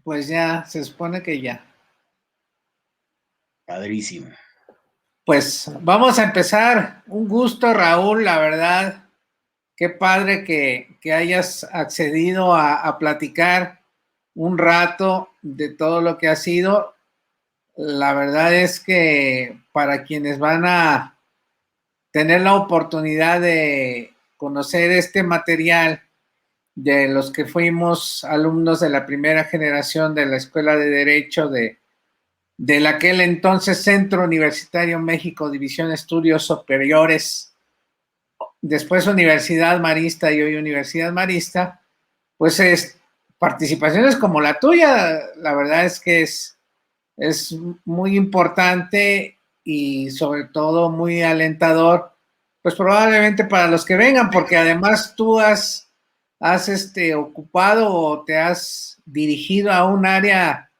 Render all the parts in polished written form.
Pues ya, se supone que ya. Padrísimo. Pues vamos a empezar. Un gusto, Raúl, la verdad. Qué padre que hayas accedido a platicar un rato de todo lo que ha sido. La verdad es que para quienes van a tener la oportunidad de conocer este material, de los que fuimos alumnos de la primera generación de la Escuela de Derecho de aquel entonces Centro Universitario México, División de Estudios Superiores, después Universidad Marista y hoy Universidad Marista, pues participaciones como la tuya, la verdad es que es muy importante y sobre todo muy alentador, pues probablemente para los que vengan, porque además tú has ocupado o te has dirigido a un área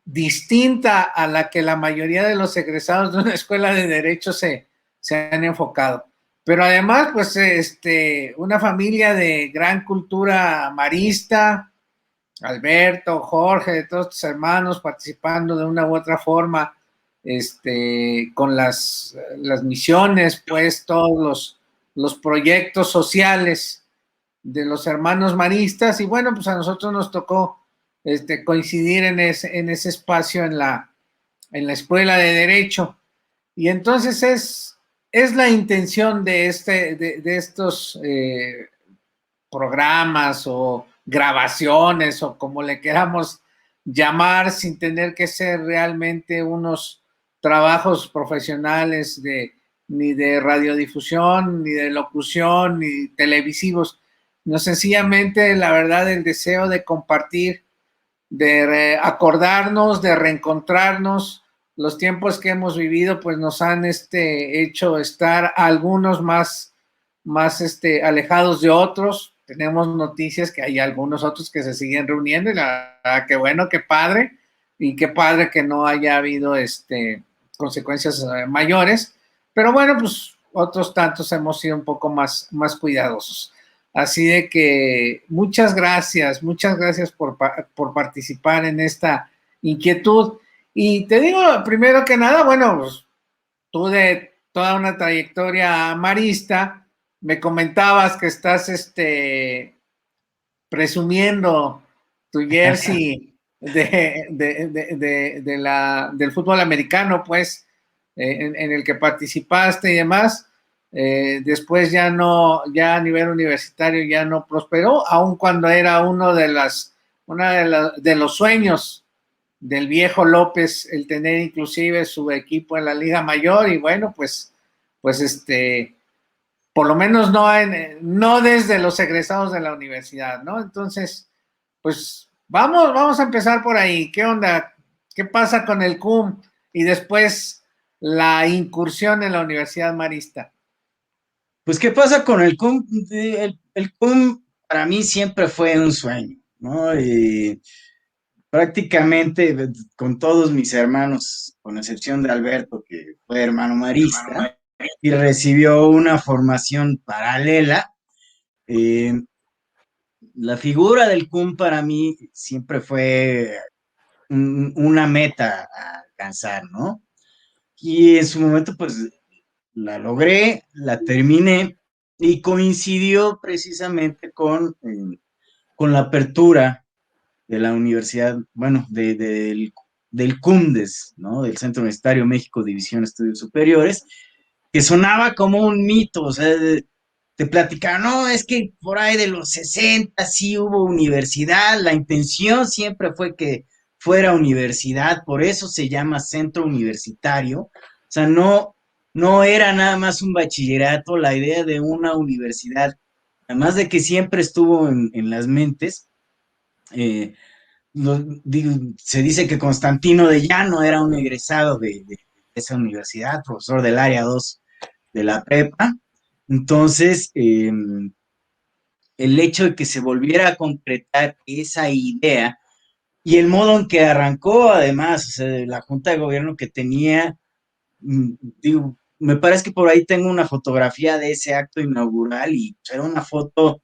distinta a la que la mayoría de los egresados de una escuela de derecho se han enfocado. Pero además, pues, una familia de gran cultura marista, Alberto, Jorge, de todos tus hermanos participando de una u otra forma, con las misiones, pues, todos los proyectos sociales de los hermanos maristas, y bueno, pues a nosotros nos tocó coincidir en ese espacio en la Escuela de Derecho. Y entonces es la intención de estos programas o grabaciones o como le queramos llamar, sin tener que ser realmente unos trabajos profesionales ni de radiodifusión, ni de locución, ni televisivos, no sencillamente la verdad el deseo de compartir, de acordarnos, de reencontrarnos. Los tiempos que hemos vivido pues nos han hecho estar algunos más alejados de otros. Tenemos noticias que hay algunos otros que se siguen reuniendo y la verdad que bueno, qué padre, y qué padre que no haya habido consecuencias mayores, pero bueno, pues otros tantos hemos sido un poco más cuidadosos. Así de que muchas gracias por participar en esta inquietud. Y te digo, primero que nada, bueno, pues, tú de toda una trayectoria marista, me comentabas que estás presumiendo tu jersey del fútbol americano, pues, en el que participaste y demás. Después ya no, ya a nivel universitario ya no prosperó, aun cuando era de los sueños del viejo López el tener inclusive su equipo en la Liga Mayor, y bueno, pues por lo menos no desde los egresados de la universidad, ¿no? Entonces, pues vamos a empezar por ahí. ¿Qué onda? ¿Qué pasa con el CUM? Y después la incursión en la Universidad Marista. Pues, ¿qué pasa con el CUM? El CUM para mí siempre fue un sueño, ¿no? Y prácticamente con todos mis hermanos, con excepción de Alberto, que fue hermano marista y recibió una formación paralela, eh, la figura del CUM para mí siempre fue una meta a alcanzar, ¿no? Y en su momento, pues, la logré, la terminé y coincidió precisamente con la apertura de la universidad, bueno, del CUMDES, ¿no? Del Centro Universitario México División de Estudios Superiores, que sonaba como un mito, o sea, te platicaban, no, es que por ahí de los 60 sí hubo universidad, la intención siempre fue que fuera universidad, por eso se llama centro universitario, o sea, no era nada más un bachillerato, la idea de una universidad, además de que siempre estuvo en las mentes, eh, se dice que Constantino de Llano era un egresado de esa universidad, profesor del área 2 de la prepa. Entonces, el hecho de que se volviera a concretar esa idea y el modo en que arrancó, además, o sea, la Junta de Gobierno que tenía, digo, me parece que por ahí tengo una fotografía de ese acto inaugural y era una foto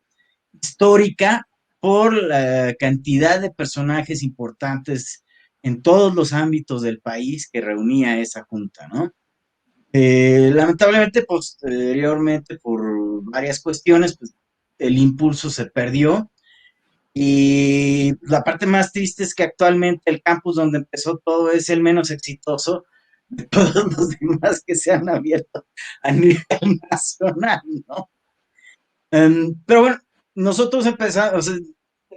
histórica por la cantidad de personajes importantes en todos los ámbitos del país que reunía esa junta, ¿no? Lamentablemente, posteriormente, por varias cuestiones, pues el impulso se perdió. Y la parte más triste es que actualmente el campus donde empezó todo es el menos exitoso de todos los demás que se han abierto a nivel nacional, ¿no? Pero bueno, nosotros empezamos, o sea,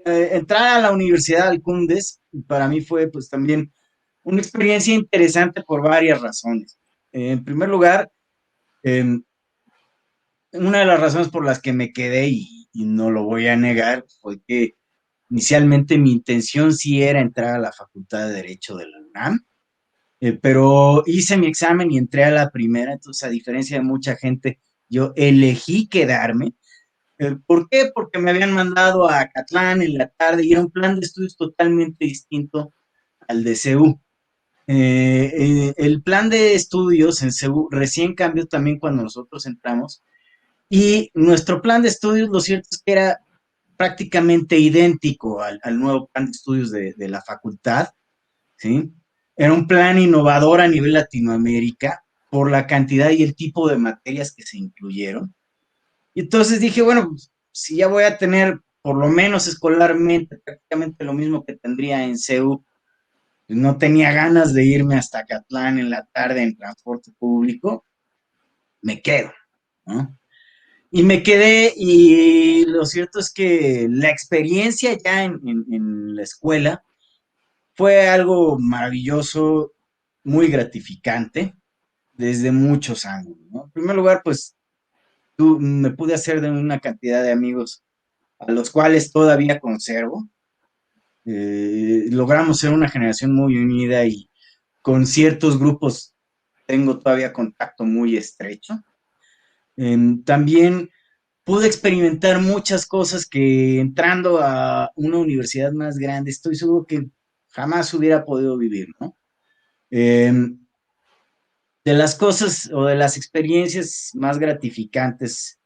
entrar a la Universidad del Cundes para mí fue pues también una experiencia interesante por varias razones. En primer lugar, eh, una de las razones por las que me quedé, y no lo voy a negar, fue que inicialmente mi intención sí era entrar a la Facultad de Derecho de la UNAM, pero hice mi examen y entré a la primera, entonces a diferencia de mucha gente, yo elegí quedarme. ¿Por qué? Porque me habían mandado a Acatlán en la tarde y era un plan de estudios totalmente distinto al de CEU. El plan de estudios en CEU recién cambió también cuando nosotros entramos y nuestro plan de estudios, lo cierto es que era prácticamente idéntico al nuevo plan de estudios de la facultad, ¿sí? Era un plan innovador a nivel Latinoamérica por la cantidad y el tipo de materias que se incluyeron. Y entonces dije, bueno, pues, si ya voy a tener por lo menos escolarmente prácticamente lo mismo que tendría en CEU, pues no tenía ganas de irme hasta Catlán en la tarde en transporte público, me quedo, ¿no? Y me quedé y lo cierto es que la experiencia ya en la escuela fue algo maravilloso, muy gratificante desde muchos ángulos, ¿no? En primer lugar, pues me pude hacer de una cantidad de amigos a los cuales todavía conservo. Logramos ser una generación muy unida y con ciertos grupos tengo todavía contacto muy estrecho. También pude experimentar muchas cosas que entrando a una universidad más grande estoy seguro que jamás hubiera podido vivir, ¿no? Eh, de las cosas o de las experiencias más gratificantes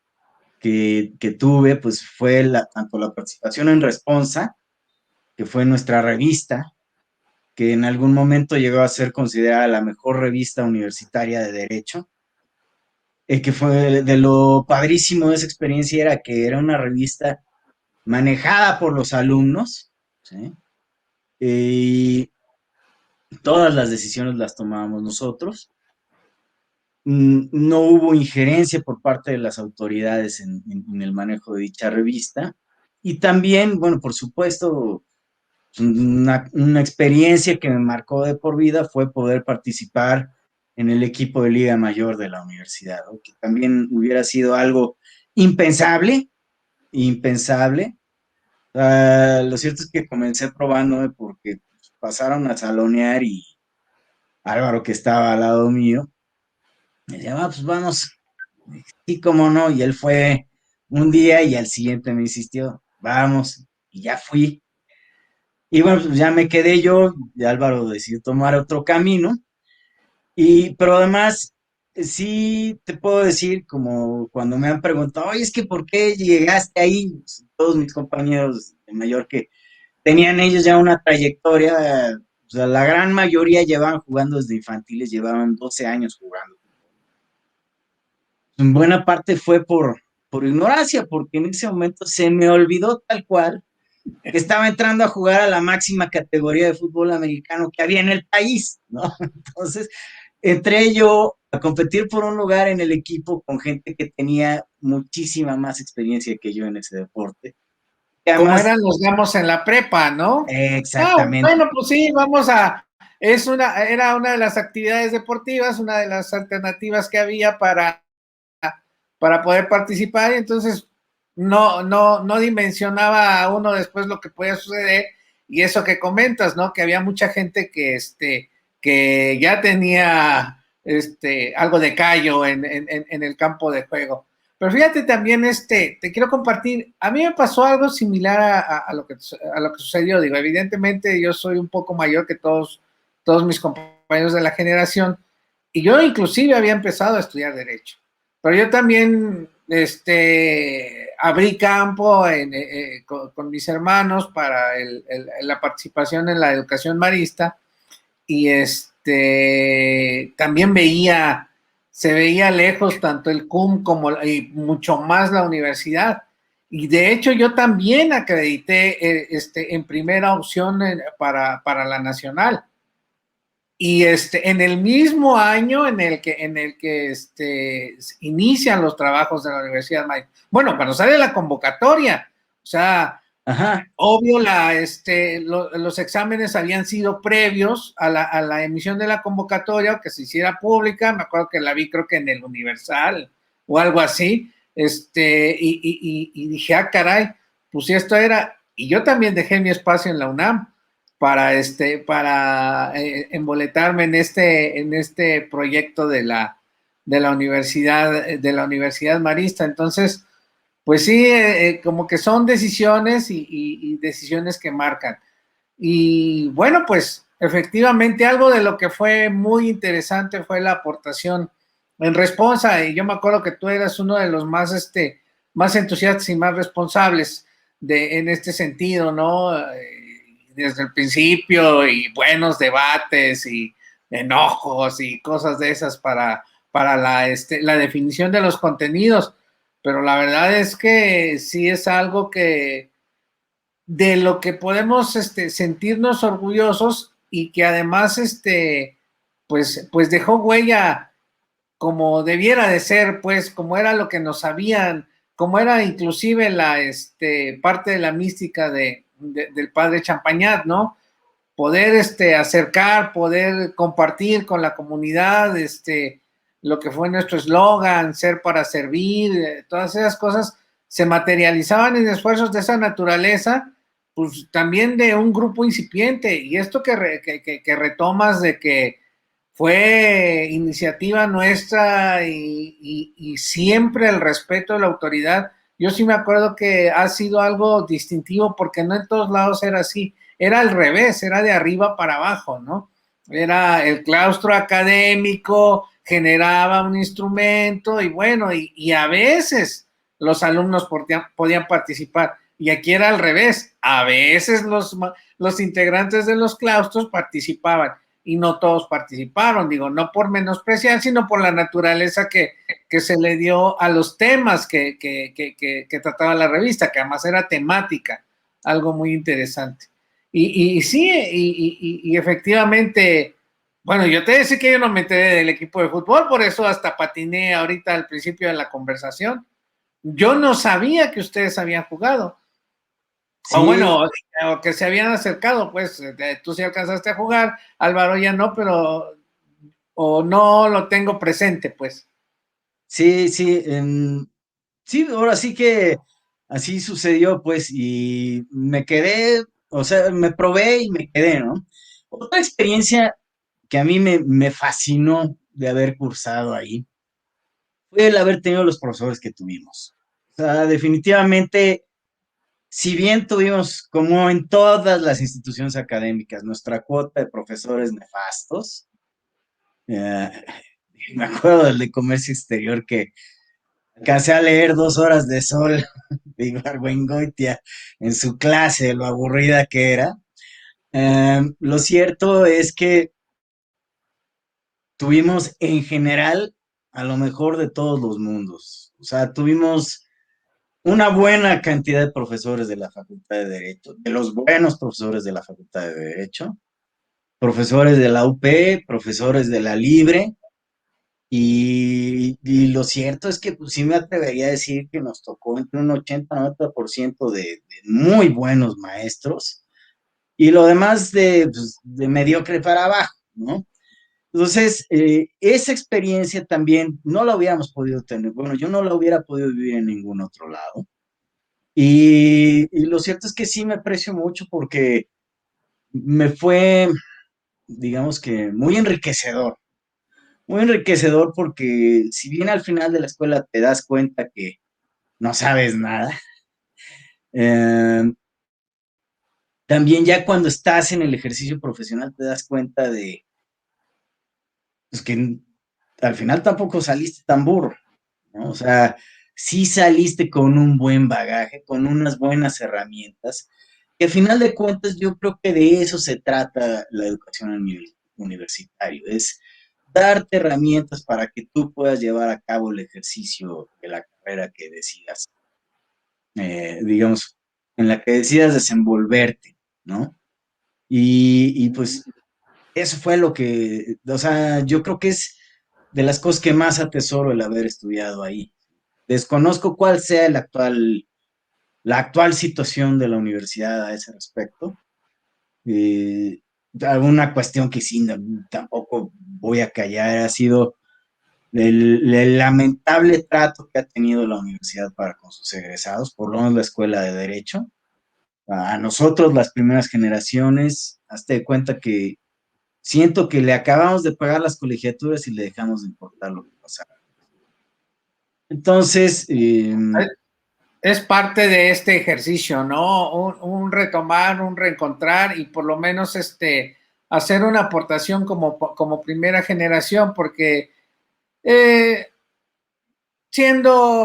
que tuve, pues fue tanto la participación en Responsa, que fue nuestra revista, que en algún momento llegó a ser considerada la mejor revista universitaria de derecho, que fue de lo padrísimo de esa experiencia era que era una revista manejada por los alumnos, ¿sí? Y todas las decisiones las tomábamos nosotros. No hubo injerencia por parte de las autoridades en el manejo de dicha revista. Y también, bueno, por supuesto, una experiencia que me marcó de por vida fue poder participar en el equipo de Liga Mayor de la universidad, ¿no? Que también hubiera sido algo impensable, impensable. Lo cierto es que comencé probándome porque pasaron a salonear y Álvaro, que estaba al lado mío, me decía, pues vamos, y cómo no, y él fue un día y al siguiente me insistió, vamos, y ya fui. Y bueno, pues ya me quedé yo, y Álvaro decidió tomar otro camino, pero además, sí te puedo decir, como cuando me han preguntado, oye, es que ¿por qué llegaste ahí? Pues, todos mis compañeros de mayor que tenían ellos ya una trayectoria, o sea, la gran mayoría llevaban jugando desde infantiles, llevaban 12 años jugando. En buena parte fue por ignorancia, porque en ese momento se me olvidó tal cual que estaba entrando a jugar a la máxima categoría de fútbol americano que había en el país, ¿no? Entonces, entré yo a competir por un lugar en el equipo con gente que tenía muchísima más experiencia que yo en ese deporte. Y Como además, eran los gamos en la prepa, ¿no? Ah, exactamente, bueno, pues sí, era una de las actividades deportivas, una de las alternativas que había para poder participar, y entonces no dimensionaba a uno después lo que podía suceder, y eso que comentas, ¿no? Que había mucha gente que ya tenía algo de callo en el campo de juego. Pero fíjate también, te quiero compartir, a mí me pasó algo similar a lo que sucedió. Digo, evidentemente yo soy un poco mayor que todos mis compañeros de la generación, y yo inclusive había empezado a estudiar Derecho. Pero yo también abrí campo con mis hermanos para la participación en la educación marista y también se veía lejos tanto el CUM como y mucho más la universidad. Y de hecho yo también acredité en primera opción para la nacional. Y en el mismo año en el que inician los trabajos de la Universidad Mayor. Bueno, cuando sale la convocatoria, o sea, Ajá. obvio, los exámenes habían sido previos a la emisión de la convocatoria, o que se hiciera pública. Me acuerdo que la vi, creo que en el Universal o algo así. Y dije, ah, caray, pues si esto era. Y yo también dejé mi espacio en la UNAM para emboletarme en este proyecto de la Universidad Marista. Entonces, pues sí, como que son decisiones y decisiones que marcan. Y bueno, pues efectivamente algo de lo que fue muy interesante fue la aportación en Responsa, y yo me acuerdo que tú eras uno de los más entusiastas y más responsables en este sentido, ¿no? Desde el principio, y buenos debates y enojos y cosas de esas para la definición de los contenidos, pero la verdad es que sí es algo que de lo que podemos sentirnos orgullosos, y que además pues dejó huella como debiera de ser, pues como era lo que nos sabían, como era inclusive la parte de la mística del padre Champagnat, ¿no? Poder acercar, poder compartir con la comunidad lo que fue nuestro eslogan, ser para servir, todas esas cosas se materializaban en esfuerzos de esa naturaleza, pues también de un grupo incipiente. Y esto que retomas de que fue iniciativa nuestra y siempre el respeto de la autoridad, yo sí me acuerdo que ha sido algo distintivo, porque no en todos lados era así, era al revés, era de arriba para abajo, ¿no? Era el claustro académico, generaba un instrumento y bueno, y a veces los alumnos podían participar. Y aquí era al revés, a veces los integrantes de los claustros participaban y no todos participaron, digo, no por menospreciar, sino por la naturaleza que se le dio a los temas que trataba la revista, que además era temática, algo muy interesante. Y sí, y efectivamente, bueno, yo te decía que yo no me enteré del equipo de fútbol, por eso hasta patiné ahorita al principio de la conversación. Yo no sabía que ustedes habían jugado. O Sí, bueno, o que se habían acercado, pues tú sí alcanzaste a jugar, Álvaro ya no, pero o no lo tengo presente, pues. sí, sí. Sí, ahora sí que así sucedió, pues, y me quedé, o sea, me probé y me quedé, ¿no? Otra experiencia que a mí me fascinó de haber cursado ahí fue el haber tenido los profesores que tuvimos. O sea, definitivamente, si bien tuvimos, como en todas las instituciones académicas, nuestra cuota de profesores nefastos, eh, me acuerdo del de comercio exterior que alcancé a leer 2 horas de sol de Ibargüengoitia en su clase, lo aburrida que era. Lo cierto es que tuvimos en general a lo mejor de todos los mundos. O sea, tuvimos una buena cantidad de profesores de la Facultad de Derecho, de los buenos profesores de la Facultad de Derecho, profesores de la UP, profesores de la Libre, y lo cierto es que pues, sí me atrevería a decir que nos tocó entre un 80-90% de muy buenos maestros y lo demás pues, de mediocre para abajo, ¿no? Entonces, esa experiencia también no la hubiéramos podido tener. Bueno, yo no la hubiera podido vivir en ningún otro lado. Y lo cierto es que sí me aprecio mucho porque me fue, digamos que, muy enriquecedor porque si bien al final de la escuela te das cuenta que no sabes nada, eh, también ya cuando estás en el ejercicio profesional te das cuenta de pues, que al final tampoco saliste tan burro, ¿no? O sea, sí saliste con un buen bagaje, con unas buenas herramientas, que al final de cuentas yo creo que de eso se trata la educación a nivel universitario, es darte herramientas para que tú puedas llevar a cabo el ejercicio de la carrera que decidas, digamos, en la que decidas desenvolverte, ¿no? Y pues eso fue lo que, o sea, yo creo que es de las cosas que más atesoro el haber estudiado ahí. Desconozco cuál sea la actual situación de la universidad a ese respecto. Eh, Alguna cuestión que sí, tampoco voy a callar, ha sido el lamentable trato que ha tenido la universidad para con sus egresados, por lo menos la escuela de Derecho. A nosotros, las primeras generaciones, hazte de cuenta que siento que le acabamos de pagar las colegiaturas y le dejamos de importar lo que pasaba. Entonces, Es parte de este ejercicio, ¿no? Un retomar, un reencontrar y por lo menos hacer una aportación como primera generación, porque eh,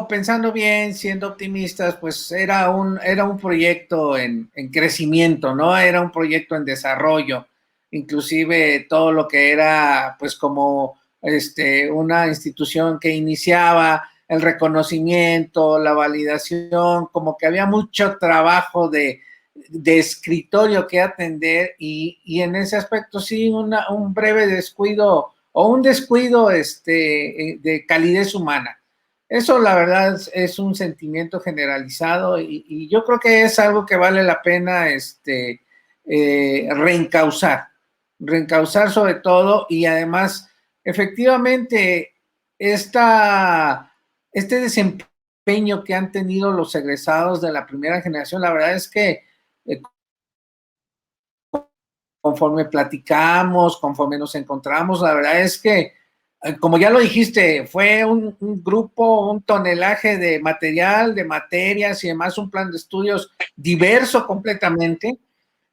pensando bien, siendo optimistas, pues era un proyecto en crecimiento, ¿no? Era un proyecto en desarrollo, inclusive todo lo que era, pues como una institución que iniciaba el reconocimiento, la validación, como que había mucho trabajo de escritorio que atender y en ese aspecto sí un breve descuido o un descuido de calidez humana. Eso la verdad es un sentimiento generalizado y yo creo que es algo que vale la pena reencauzar, reencauzar sobre todo y además efectivamente este desempeño que han tenido los egresados de la primera generación, la verdad es que conforme platicamos, conforme nos encontramos, la verdad es que, como ya lo dijiste, fue un grupo, un tonelaje de material, de materias y demás, un plan de estudios diverso completamente,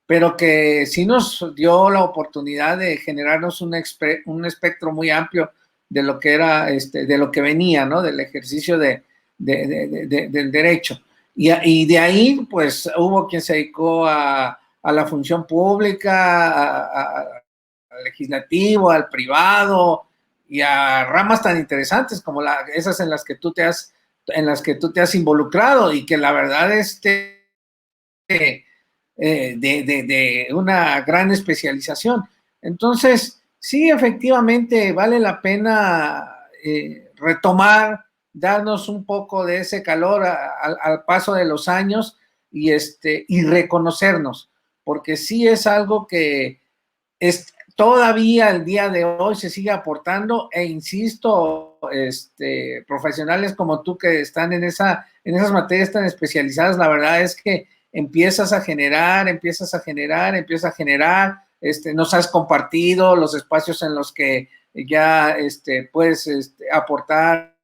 pero que sí nos dio la oportunidad de generarnos un espectro muy amplio de lo que era, de lo que venía, ¿no? Del ejercicio del derecho. Y de ahí, pues, hubo quien se dedicó a la función pública, al legislativo, al privado y a ramas tan interesantes como esas en las que tú te has involucrado y que la verdad de una gran especialización. Entonces, sí, efectivamente, vale la pena retomar, darnos un poco de ese calor al paso de los años y reconocernos, porque sí es algo que todavía el día de hoy se sigue aportando e insisto, profesionales como tú que están en esas materias tan especializadas, la verdad es que empiezas a generar, nos has compartido los espacios en los que ya puedes aportar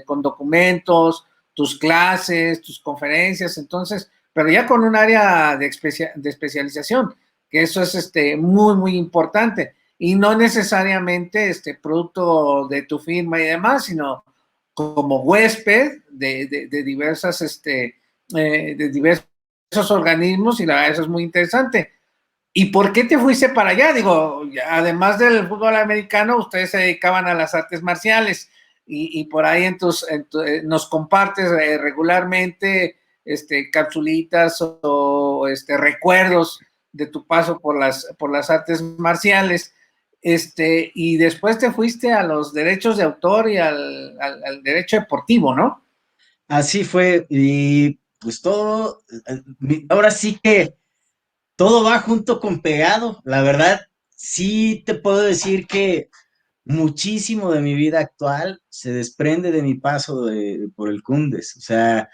con documentos, tus clases, tus conferencias, entonces, pero ya con un área de especialización, que eso es muy, muy importante y no necesariamente producto de tu firma y demás, sino como huésped de diversas, de diversos organismos y la verdad eso es muy interesante. ¿Y por qué te fuiste para allá? Digo, además del fútbol americano, ustedes se dedicaban a las artes marciales y por ahí nos compartes regularmente capsulitas o recuerdos de tu paso por las artes marciales. Y después te fuiste a los derechos de autor y al derecho deportivo, ¿no? así fue, y pues todo, ahora sí que todo va junto con pegado. La verdad, sí te puedo decir que muchísimo de mi vida actual se desprende de mi paso por el CUNDES. O sea,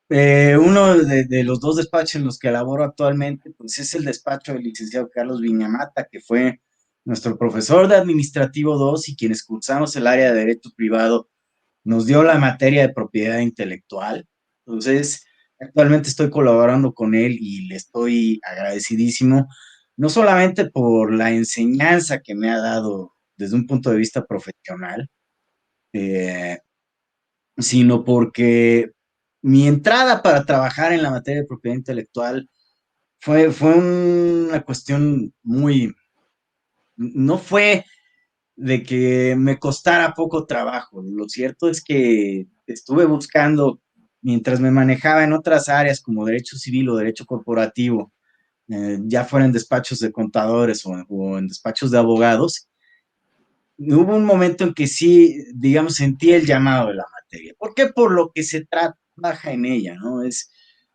uno de los dos despachos en los que laboro actualmente, pues es el despacho del licenciado Carlos Viñamata, que fue nuestro profesor de Administrativo 2 y quienes cursamos el área de Derecho Privado nos dio la materia de propiedad intelectual. Entonces, actualmente estoy colaborando con él y le estoy agradecidísimo, no solamente por la enseñanza que me ha dado desde un punto de vista profesional, eh, sino porque mi entrada para trabajar en la materia de propiedad intelectual fue una cuestión muy, no fue de que me costara poco trabajo. Lo cierto es que estuve buscando, mientras me manejaba en otras áreas como derecho civil o derecho corporativo, ya fuera en despachos de contadores o en despachos de abogados, hubo un momento en que sí, digamos, sentí el llamado de la materia. ¿Por qué? Por lo que se trabaja en ella, ¿no? Es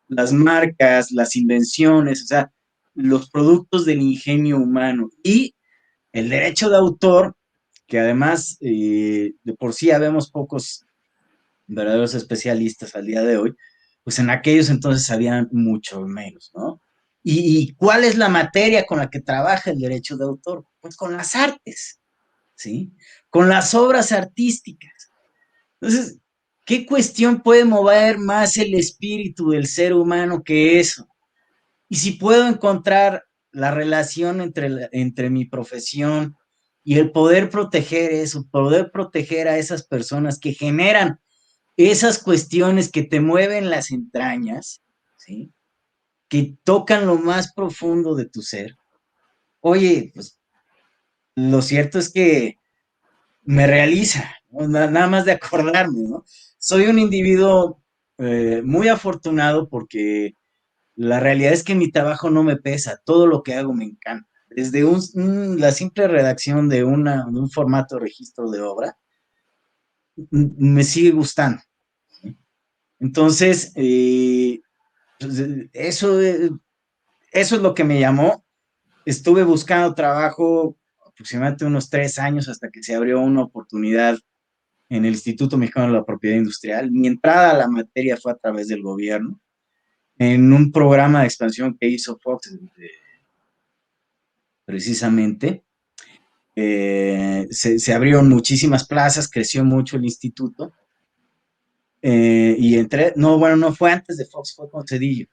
las marcas, las invenciones, o sea, los productos del ingenio humano y el derecho de autor, que además de por sí habemos pocos verdaderos especialistas al día de hoy, pues en aquellos entonces habían mucho menos, ¿no? ¿Y cuál es la materia con la que trabaja el derecho de autor? Pues con las artes, ¿sí? Con las obras artísticas. Entonces, ¿qué cuestión puede mover más el espíritu del ser humano que eso? Y si puedo encontrar la relación entre mi profesión y el poder proteger eso, poder proteger a esas personas que generan esas cuestiones que te mueven las entrañas, ¿sí? Que tocan lo más profundo de tu ser. Oye, pues lo cierto es que me realiza, ¿no? Nada más de acordarme, ¿no? Soy un individuo muy afortunado porque la realidad es que mi trabajo no me pesa, todo lo que hago me encanta. Desde la simple redacción de un formato de registro de obra, me sigue gustando. ¿Sí? Entonces, pues, eso es lo que me llamó. Estuve buscando trabajo aproximadamente unos 3 años hasta que se abrió una oportunidad en el Instituto Mexicano de la Propiedad Industrial. Mi entrada a la materia fue a través del gobierno, en un programa de expansión que hizo Fox, precisamente. Se abrieron muchísimas plazas, creció mucho el instituto. Y entré, no, bueno, no fue antes de Fox, fue con Cedillo.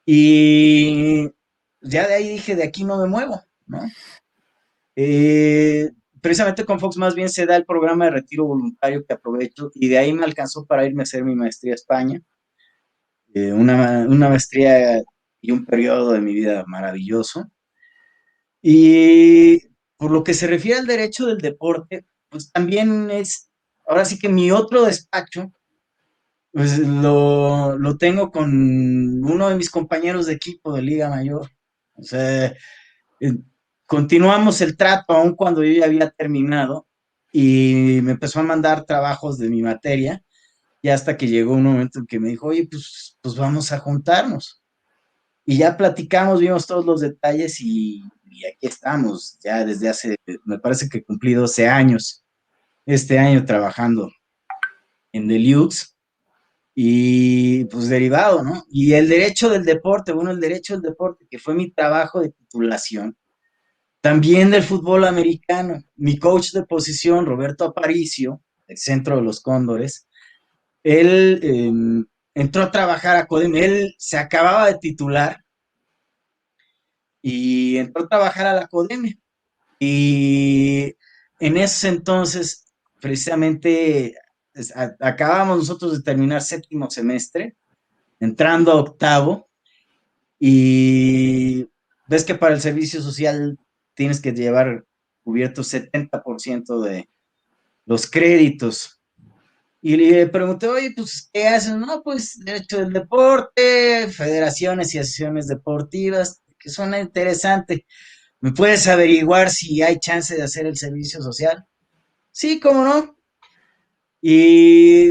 Y ya de ahí dije, de aquí no me muevo, ¿no? Eh, Precisamente con Fox más bien se da el programa de retiro voluntario que aprovecho y de ahí me alcanzó para irme a hacer mi maestría a España, una maestría y un periodo de mi vida maravilloso. Y por lo que se refiere al derecho del deporte, pues también es, ahora sí que mi otro despacho, pues lo tengo con uno de mis compañeros de equipo de Liga Mayor. O sea, eh, continuamos el trato aun cuando yo ya había terminado y me empezó a mandar trabajos de mi materia y hasta que llegó un momento en que me dijo, oye, pues vamos a juntarnos. Y ya platicamos, vimos todos los detalles y aquí estamos, ya desde hace, me parece que cumplí 12 años, este año trabajando en Deliux y pues derivado, ¿no? Y el derecho del deporte, bueno, el derecho del deporte, que fue mi trabajo de titulación, también del fútbol americano. Mi coach de posición, Roberto Aparicio, del Centro de los Cóndores, él entró a trabajar a CODEM, él se acababa de titular y entró a trabajar a la CODEM. Y en esos entonces, precisamente, acabamos nosotros de terminar séptimo semestre, entrando a octavo, y ves que para el servicio social tienes que llevar cubierto 70% de los créditos. Y le pregunté, oye, pues, ¿qué haces? No, pues, derecho del deporte, federaciones y asociaciones deportivas, que suena interesante. ¿Me puedes averiguar si hay chance de hacer el servicio social? Sí, cómo no. Y,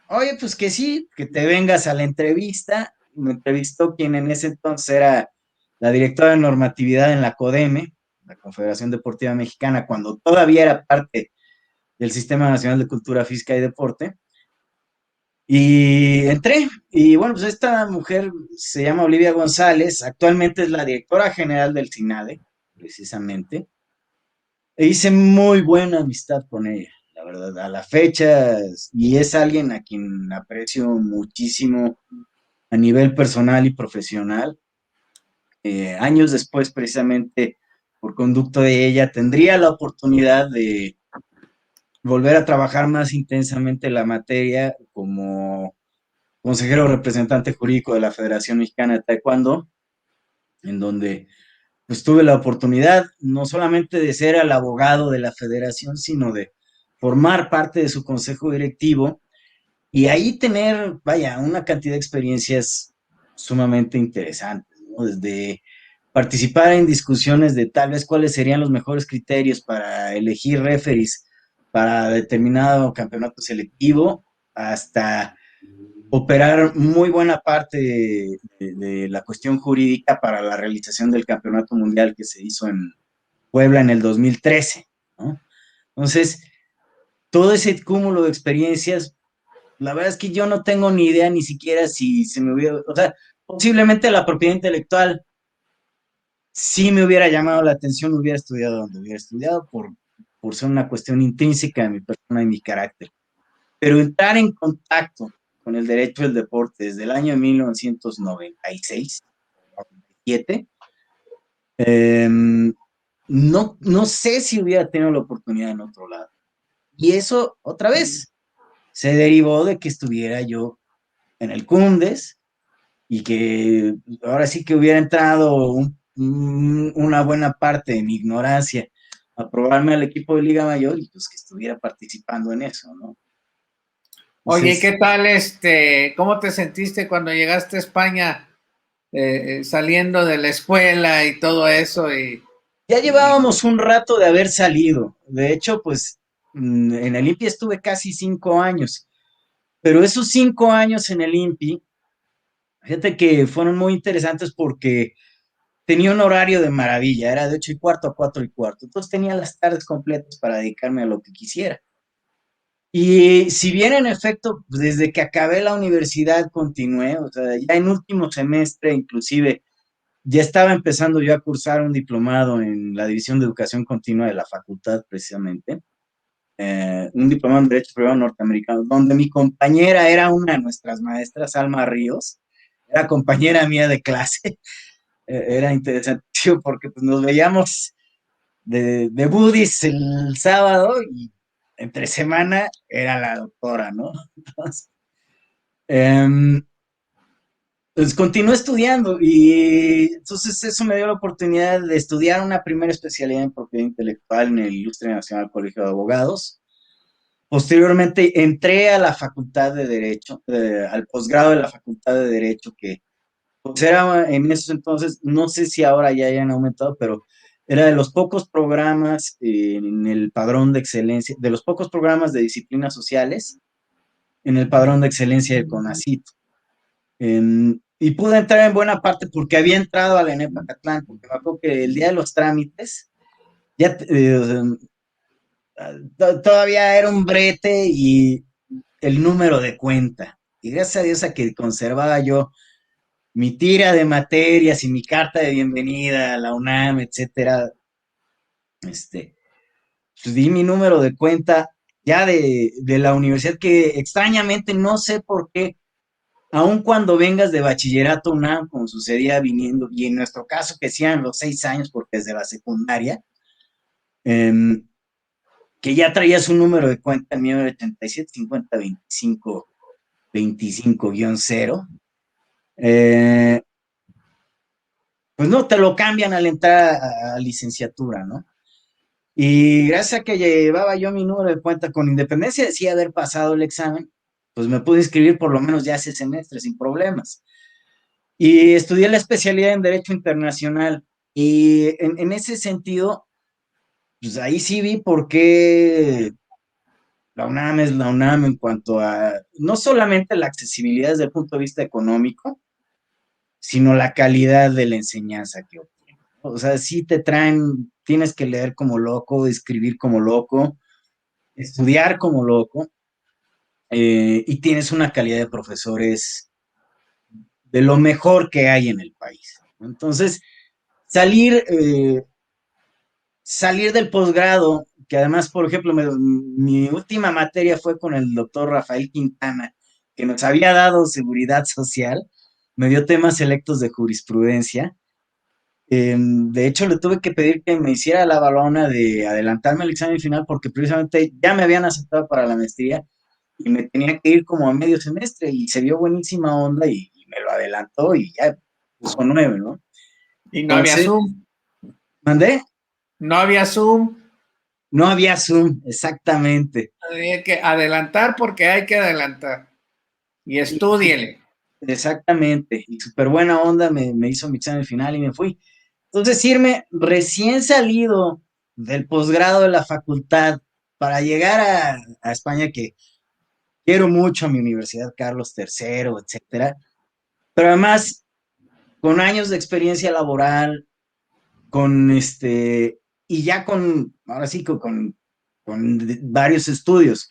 oye, pues que sí, que te vengas a la entrevista. Me entrevistó quien en ese entonces era la directora de normatividad en la CODEME, la Confederación Deportiva Mexicana, cuando todavía era parte del Sistema Nacional de Cultura Física y Deporte. Y entré, y bueno, pues esta mujer se llama Olivia González, actualmente es la directora general del SINADE, precisamente. E hice muy buena amistad con ella, la verdad, a la fecha, y es alguien a quien aprecio muchísimo a nivel personal y profesional. Años después, precisamente por conducto de ella, tendría la oportunidad volver a trabajar más intensamente la materia como consejero representante jurídico de la Federación Mexicana de Taekwondo, en donde pues tuve la oportunidad no solamente de ser el abogado de la federación, sino de formar parte de su consejo directivo y ahí tener, vaya, una cantidad de experiencias sumamente interesantes, ¿no? Desde participar en discusiones de tal vez cuáles serían los mejores criterios para elegir referees para determinado campeonato selectivo, hasta operar muy buena parte de la cuestión jurídica para la realización del campeonato mundial que se hizo en Puebla en el 2013, ¿no? Entonces, todo ese cúmulo de experiencias, la verdad es que yo no tengo ni idea ni siquiera si se me hubiera, o sea, posiblemente la propiedad intelectual sí me hubiera llamado la atención, hubiera estudiado donde hubiera estudiado por ser una cuestión intrínseca de mi persona y mi carácter. Pero entrar en contacto con el derecho del deporte desde el año 1996, 97, eh, no sé si hubiera tenido la oportunidad en otro lado. Y eso, otra vez, se derivó de que estuviera yo en el CUNDES y que ahora sí que hubiera entrado una buena parte de mi ignorancia a probarme al equipo de Liga Mayor y pues que estuviera participando en eso, ¿no? Oye, Entonces, ¿qué tal cómo te sentiste cuando llegaste a España saliendo de la escuela y todo eso? ya Y, llevábamos un rato de haber salido. De hecho, pues en el INPI estuve casi 5 años, pero esos 5 años en el INPI, fíjate que fueron muy interesantes porque tenía un horario de maravilla, era de 8:15 a 4:15, entonces tenía las tardes completas para dedicarme a lo que quisiera. Y si bien en efecto, pues, desde que acabé la universidad continué, o sea, ya en último semestre inclusive, ya estaba empezando yo a cursar un diplomado en la División de Educación Continua de la facultad, precisamente, un diplomado en Derecho Privado Norteamericano, donde mi compañera era una de nuestras maestras, Alma Ríos, era compañera mía de clase. Era interesante porque pues, nos veíamos de buddies el sábado y entre semana era la doctora, ¿no? Entonces, em, pues continué estudiando y entonces eso me dio la oportunidad de estudiar una primera especialidad en propiedad intelectual en el Ilustre Nacional Colegio de Abogados. Posteriormente entré a la Facultad de Derecho, al posgrado de la Facultad de Derecho, que pues era en esos entonces, no sé si ahora ya hayan aumentado, pero era de los pocos programas en el padrón de excelencia, de los pocos programas de disciplinas sociales en el padrón de excelencia del CONACYT. Y pude entrar en buena parte porque había entrado a la ENEP Acatlán, porque me acuerdo que el día de los trámites ya todavía era un brete y el número de cuenta. Y gracias a Dios a que conservaba yo mi tira de materias y mi carta de bienvenida a la UNAM, etcétera, este, pues di mi número de cuenta ya de la universidad que extrañamente no sé por qué, aun cuando vengas de bachillerato UNAM, como sucedía viniendo, y en nuestro caso que sean los 6 años, porque desde la secundaria, eh, que ya traías un número de cuenta, el mío era 87502525-0, pues no, te lo cambian al entrar a licenciatura, ¿no? Y gracias a que llevaba yo mi número de cuenta con independencia de sí haber pasado el examen, pues me pude inscribir por lo menos ya ese semestre sin problemas. Y estudié la especialidad en Derecho Internacional. Y en ese sentido, pues ahí sí vi por qué la UNAM es la UNAM en cuanto a no solamente la accesibilidad desde el punto de vista económico, sino la calidad de la enseñanza que obtienes. O sea, sí te traen, tienes que leer como loco, escribir como loco, estudiar como loco, y tienes una calidad de profesores de lo mejor que hay en el país. Entonces, salir, salir del posgrado, que además, por ejemplo, mi última materia fue con el doctor Rafael Quintana, que nos había dado seguridad social, me dio temas selectos de jurisprudencia. De hecho, le tuve que pedir que me hiciera la balona de adelantarme al examen final porque precisamente ya me habían aceptado para la maestría y me tenía que ir como a medio semestre y se vio buenísima onda y me lo adelantó y ya puso 9, ¿no? Y no había Entonces, Zoom, ¿mandé? no había Zoom. No había Zoom, exactamente. Hay que adelantar porque hay que adelantar. Y Y su- estúdiele. exactamente. Y súper buena onda me hizo mi examen final y me fui. Entonces, irme recién salido del posgrado de la facultad para llegar a España, que quiero mucho a mi universidad, Carlos III, etcétera, pero además con años de experiencia laboral, con y ya ahora sí, varios estudios.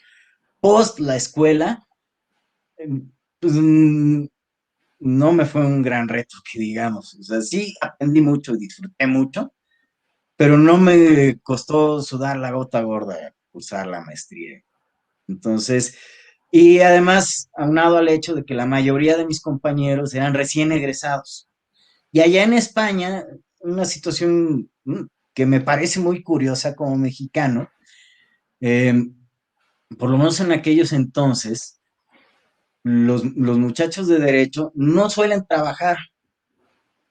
Post la escuela, pues no me fue un gran reto, que digamos. O sea, sí aprendí mucho, disfruté mucho, pero no me costó sudar la gota gorda cursar la maestría. Entonces, y además, aunado al hecho de que la mayoría de mis compañeros eran recién egresados. Y allá en España, una situación que me parece muy curiosa como mexicano, eh, por lo menos en aquellos entonces, los muchachos de derecho no suelen trabajar,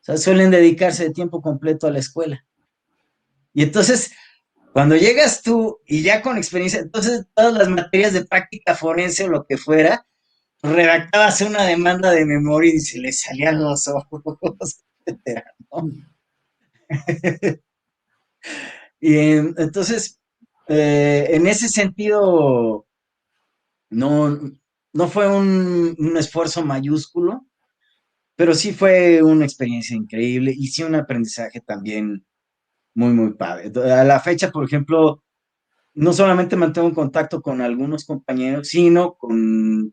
o sea, suelen dedicarse de tiempo completo a la escuela. Y entonces, cuando llegas tú y ya con experiencia, entonces todas las materias de práctica forense o lo que fuera, redactabas una demanda de memoria y se le salían los ojos, etcétera, ¿no? Y entonces, en ese sentido, no, no fue un esfuerzo mayúsculo, pero sí fue una experiencia increíble y sí un aprendizaje también muy, muy padre. A la fecha, por ejemplo, no solamente mantengo un contacto con algunos compañeros, sino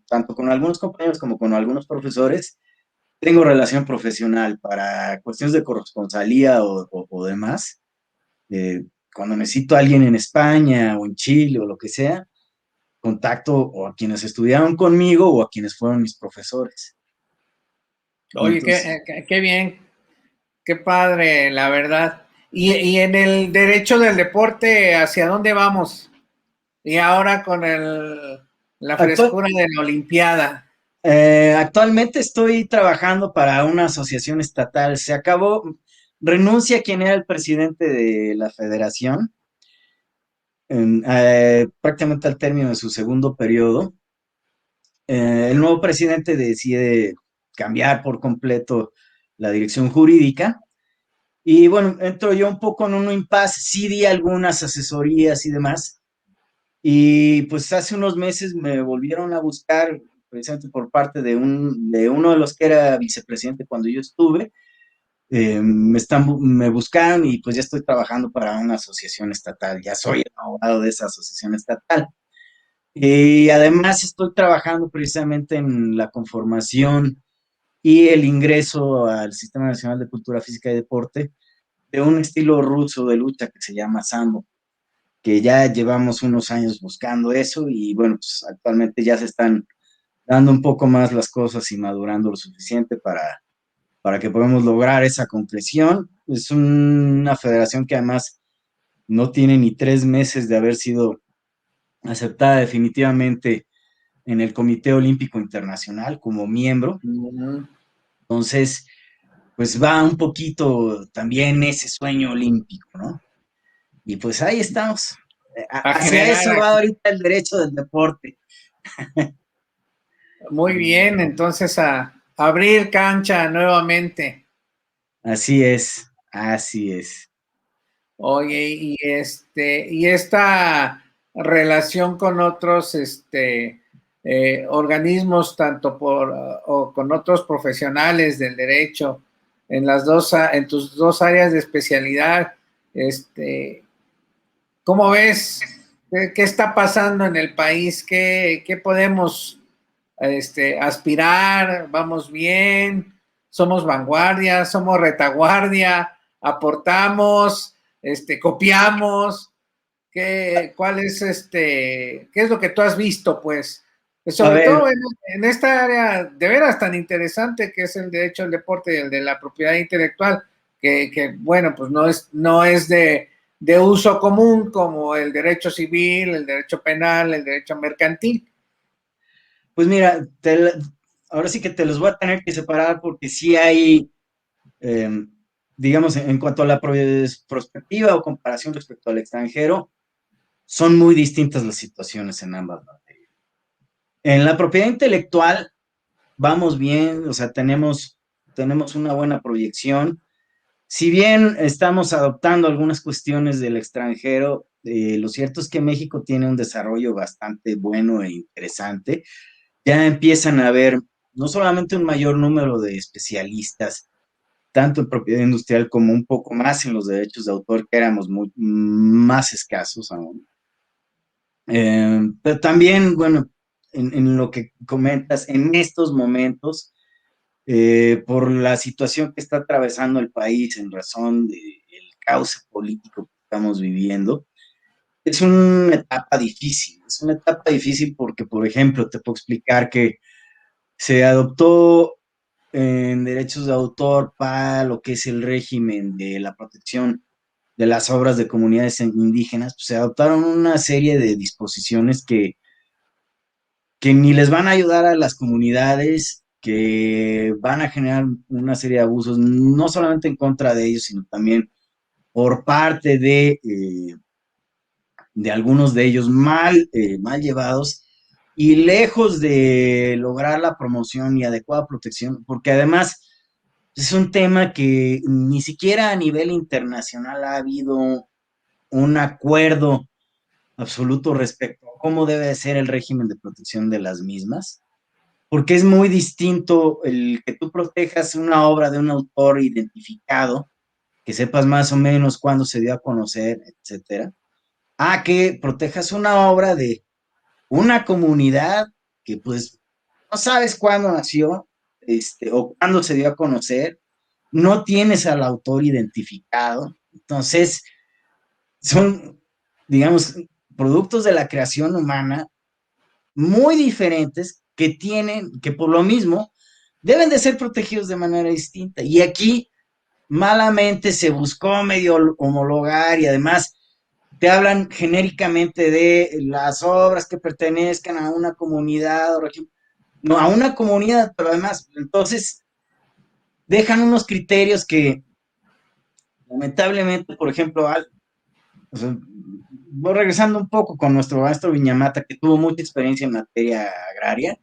tanto con algunos compañeros como con algunos profesores. Tengo relación profesional para cuestiones de corresponsalía o demás. Cuando necesito a alguien en España o en Chile o lo que sea, contacto o a quienes estudiaron conmigo o a quienes fueron mis profesores. Oye, Entonces, qué bien, qué padre, la verdad. Y en el derecho del deporte, ¿hacia dónde vamos? Y ahora con la actual, frescura de la Olimpiada. actualmente estoy trabajando para una asociación estatal. Se acabó, renuncia quien era el presidente de la federación, prácticamente al término de su segundo periodo. El nuevo presidente decide cambiar por completo la dirección jurídica. Y bueno, entro yo un poco en un impasse, sí di algunas asesorías y demás, y pues hace unos meses me volvieron a buscar, precisamente por parte de uno de los que era vicepresidente cuando yo estuve, me buscaron y pues ya estoy trabajando para una asociación estatal, ya soy el abogado de esa asociación estatal. Y además estoy trabajando precisamente en la conformación y el ingreso al Sistema Nacional de Cultura Física y Deporte de un estilo ruso de lucha que se llama Sambo, que ya llevamos unos años buscando eso y bueno, pues actualmente ya se están dando un poco más las cosas y madurando lo suficiente para que podamos lograr esa concreción. Es una federación que además no tiene ni 3 meses de haber sido aceptada definitivamente en el Comité Olímpico Internacional como miembro. Ujú. Entonces, pues va un poquito también ese sueño olímpico, ¿no? Y pues ahí estamos. A Hacia generar, eso va ahorita el derecho del deporte. muy bien, entonces a abrir cancha nuevamente. Así es, así es. Oye, y esta relación con otros organismos, tanto o con otros profesionales del derecho, en tus dos áreas de especialidad, ¿cómo ves? ¿Qué está pasando en el país? ¿Qué podemos aspirar? ¿Vamos bien? ¿Somos vanguardia? ¿Somos retaguardia? ¿Aportamos? ¿Copiamos? ¿Cuál es qué es lo que tú has visto, pues? A Sobre todo ver, en esta área de veras tan interesante que es el derecho al deporte y el de la propiedad intelectual, bueno, pues no es de uso común como el derecho civil, el derecho penal, el derecho mercantil. Pues mira, ahora sí que te los voy a tener que separar porque sí hay, eh, digamos, en cuanto a la prospectiva o comparación respecto al extranjero, son muy distintas las situaciones en ambas materias. En la propiedad intelectual vamos bien, o sea, tenemos una buena proyección. Si bien estamos adoptando algunas cuestiones del extranjero, lo cierto es que México tiene un desarrollo bastante bueno e interesante. Ya empiezan a haber no solamente un mayor número de especialistas, tanto en propiedad industrial como un poco más en los derechos de autor, que éramos más escasos aún. Pero también, bueno, en lo que comentas, en estos momentos, por la situación que está atravesando el país en razón del cauce político que estamos viviendo, es una etapa difícil porque, por ejemplo, te puedo explicar que se adoptó en derechos de autor para lo que es el régimen de la protección de las obras de comunidades indígenas, pues se adoptaron una serie de disposiciones que ni les van a ayudar a las comunidades, que van a generar una serie de abusos, no solamente en contra de ellos, sino también por parte de algunos de ellos mal llevados y lejos de lograr la promoción y adecuada protección, porque además es un tema que ni siquiera a nivel internacional ha habido un acuerdo absoluto respecto a cómo debe ser el régimen de protección de las mismas, porque es muy distinto el que tú protejas una obra de un autor identificado, que sepas más o menos cuándo se dio a conocer, etcétera, a que protejas una obra de una comunidad que pues no sabes cuándo nació, o cuándo se dio a conocer, no tienes al autor identificado, entonces son, digamos, productos de la creación humana muy diferentes que por lo mismo deben de ser protegidos de manera distinta. Y aquí malamente se buscó medio homologar y además te hablan genéricamente de las obras que pertenezcan a una comunidad o región, no, a una comunidad, pero además, entonces dejan unos criterios que lamentablemente, por ejemplo, o sea, voy regresando un poco con nuestro maestro Viñamata, que tuvo mucha experiencia en materia agraria,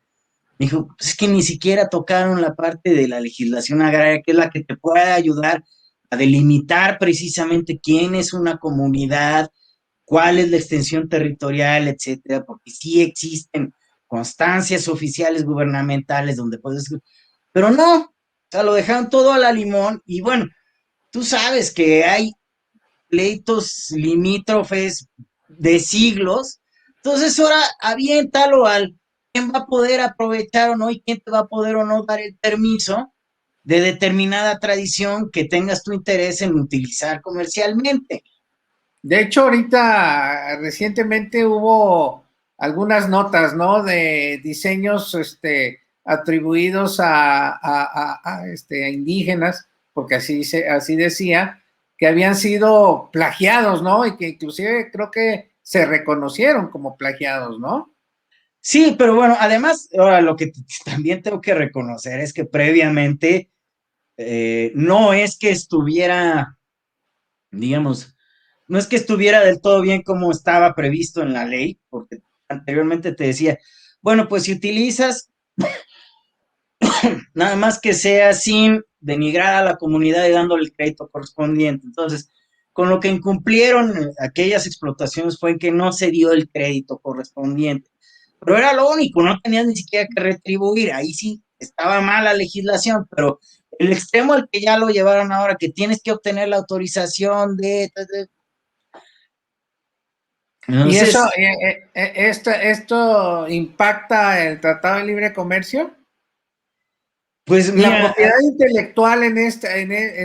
dijo, pues es que ni siquiera tocaron la parte de la legislación agraria, que es la que te puede ayudar a delimitar precisamente quién es una comunidad, cuál es la extensión territorial, etcétera, porque sí existen constancias oficiales gubernamentales donde puedes, pero no, o sea, lo dejaron todo a la limón y bueno, tú sabes que hay pleitos limítrofes de siglos, entonces ahora aviéntalo al quién va a poder aprovechar o no y quién te va a poder o no dar el permiso de determinada tradición que tengas tu interés en utilizar comercialmente. De hecho, ahorita recientemente hubo algunas notas, ¿no? De diseños atribuidos a indígenas, porque así decía, que habían sido plagiados, ¿no? Y que inclusive creo que se reconocieron como plagiados, ¿no? Sí, pero bueno, además, ahora lo que también tengo que reconocer es que previamente no es que estuviera, digamos, no es que estuviera del todo bien como estaba previsto en la ley, porque anteriormente te decía, bueno, pues si utilizas nada más que sea sin denigrar a la comunidad y dándole el crédito correspondiente. Entonces, con lo que incumplieron aquellas explotaciones fue que no se dio el crédito correspondiente. Pero era lo único, no tenías ni siquiera que retribuir. Ahí sí estaba mal la legislación, pero el extremo al que ya lo llevaron ahora, que tienes que obtener la autorización de. ¿Y eso, Entonces, esto impacta el Tratado de Libre Comercio? pues La mira, propiedad intelectual en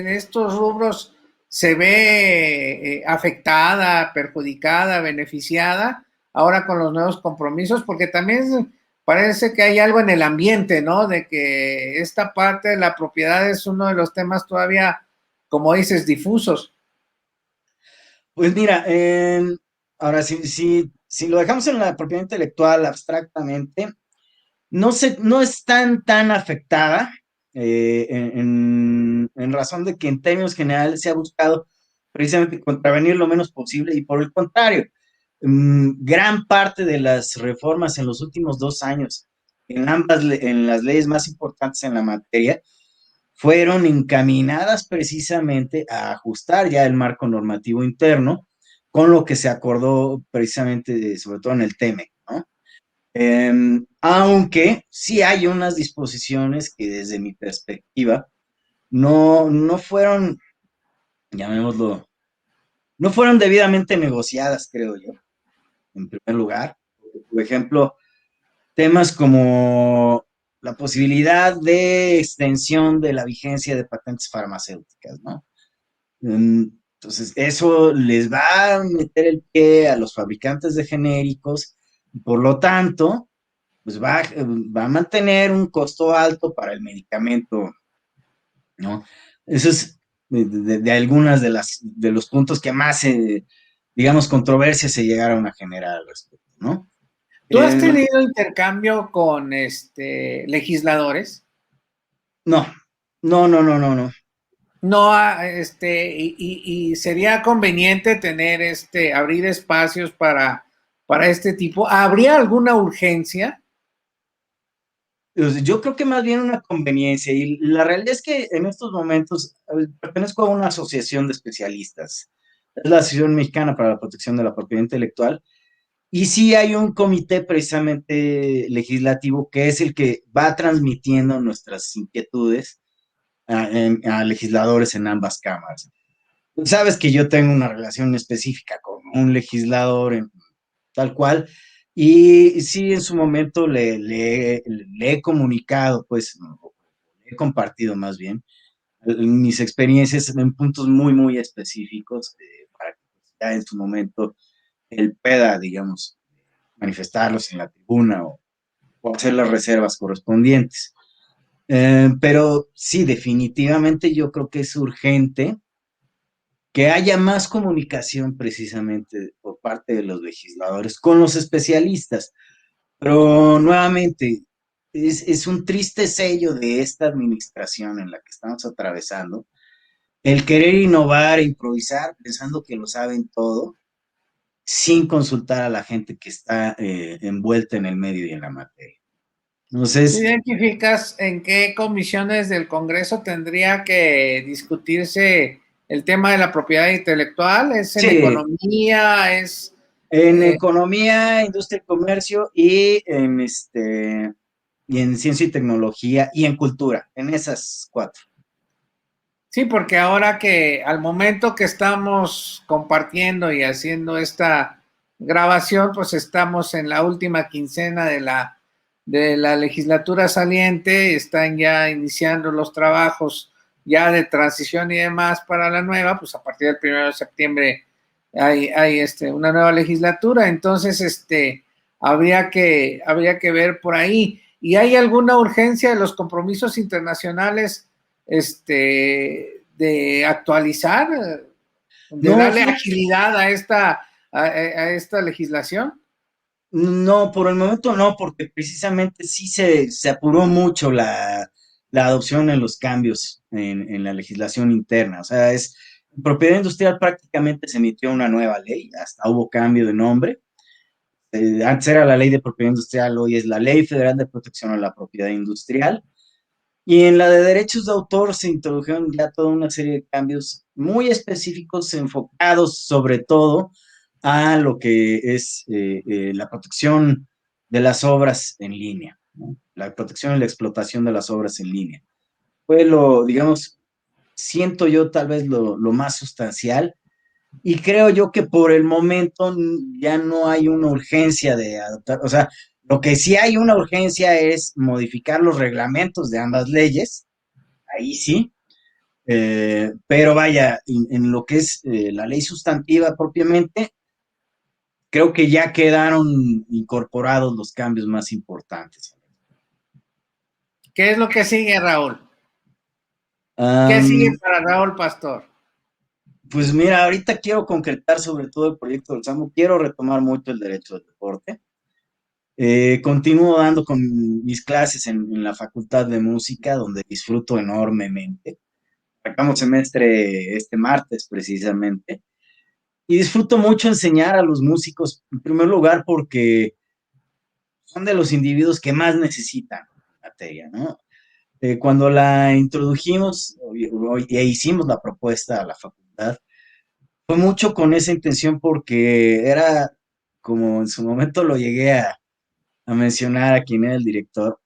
estos rubros se ve afectada, perjudicada, beneficiada ahora con los nuevos compromisos, porque también parece que hay algo en el ambiente, ¿no? De que esta parte de la propiedad es uno de los temas todavía como dices, difusos. Pues mira, ahora si lo dejamos en la propiedad intelectual abstractamente, no es tan afectada, en razón de que en términos generales se ha buscado precisamente contravenir lo menos posible y por el contrario, gran parte de las reformas en los últimos 2 años en las leyes más importantes en la materia fueron encaminadas precisamente a ajustar ya el marco normativo interno con lo que se acordó precisamente, sobre todo en el TEMEC, ¿no? Aunque sí hay unas disposiciones que desde mi perspectiva no fueron, llamémoslo, no fueron debidamente negociadas, creo yo, en primer lugar. Por ejemplo, temas como la posibilidad de extensión de la vigencia de patentes farmacéuticas, ¿no? Entonces, eso les va a meter el pie a los fabricantes de genéricos y por lo tanto, pues va a mantener un costo alto para el medicamento, ¿no? Eso es de algunas de los puntos que más, digamos, controversia se llegaron a generar al respecto, ¿no? ¿Tú has Eh, tenido intercambio con legisladores? no, no. No, y sería conveniente tener abrir espacios para este tipo. ¿Habría alguna urgencia? Yo creo que más bien una conveniencia y la realidad es que en estos momentos pertenezco a una asociación de especialistas, es la Asociación Mexicana para la Protección de la Propiedad Intelectual y sí hay un comité precisamente legislativo que es el que va transmitiendo nuestras inquietudes a legisladores en ambas cámaras. Sabes que yo tengo una relación específica con un legislador tal cual. Y sí, en su momento le he comunicado, pues, le he compartido más bien mis experiencias en puntos muy específicos, para que pues, ya en su momento él pueda, digamos, manifestarlos en la tribuna o hacer las reservas correspondientes. Pero sí, definitivamente yo creo que es urgente que haya más comunicación precisamente por parte de los legisladores con los especialistas. Pero nuevamente, es un triste sello de esta administración en la que estamos atravesando, el querer innovar e improvisar pensando que lo saben todo, sin consultar a la gente que está envuelta en el medio y en la materia. ¿Tú Entonces, identificas en qué comisiones del Congreso tendría que discutirse el tema de la propiedad intelectual? ¿Es en sí, economía? ¿Es en eh, economía, industria y comercio y en ciencia y tecnología y en cultura, en esas cuatro. Sí, porque ahora que al momento que estamos compartiendo y haciendo esta grabación, pues estamos en la última quincena de la legislatura saliente, están ya iniciando los trabajos ya de transición y demás para la nueva, pues a partir del 1 de septiembre hay una nueva legislatura, entonces habría que ver por ahí. ¿Y hay alguna urgencia de los compromisos internacionales de actualizar, de No, darle fíjate, agilidad a esta legislación? no, por el momento no, porque precisamente sí se apuró mucho la adopción en los cambios en la legislación interna. O sea, propiedad industrial prácticamente se emitió una nueva ley, hasta hubo cambio de nombre. Antes era la ley de propiedad industrial, hoy es la Ley Federal de Protección a la Propiedad Industrial. Y en la de derechos de autor se introdujeron ya toda una serie de cambios muy específicos, enfocados sobre todo a lo que es la protección de las obras en línea, ¿no? La protección y la explotación de las obras en línea. Fue digamos, siento yo tal vez lo más sustancial y creo yo que por el momento ya no hay una urgencia de adoptar, o sea, lo que sí hay una urgencia es modificar los reglamentos de ambas leyes, ahí sí, pero vaya, en lo que es la ley sustantiva propiamente, creo que ya quedaron incorporados los cambios más importantes. ¿Qué es lo que sigue, Raúl? ¿Qué sigue para Raúl Pastor? Pues mira, ahorita quiero concretar sobre todo el proyecto del Sambo, quiero retomar mucho el derecho del deporte. Continúo dando con mis clases en la Facultad de Música, donde disfruto enormemente. Acabamos semestre este martes precisamente, y disfruto mucho enseñar a los músicos, en primer lugar porque son de los individuos que más necesitan materia, ¿no? Cuando la introdujimos e hicimos la propuesta a la facultad, fue mucho con esa intención porque era, como en su momento lo llegué a mencionar a quien era el director,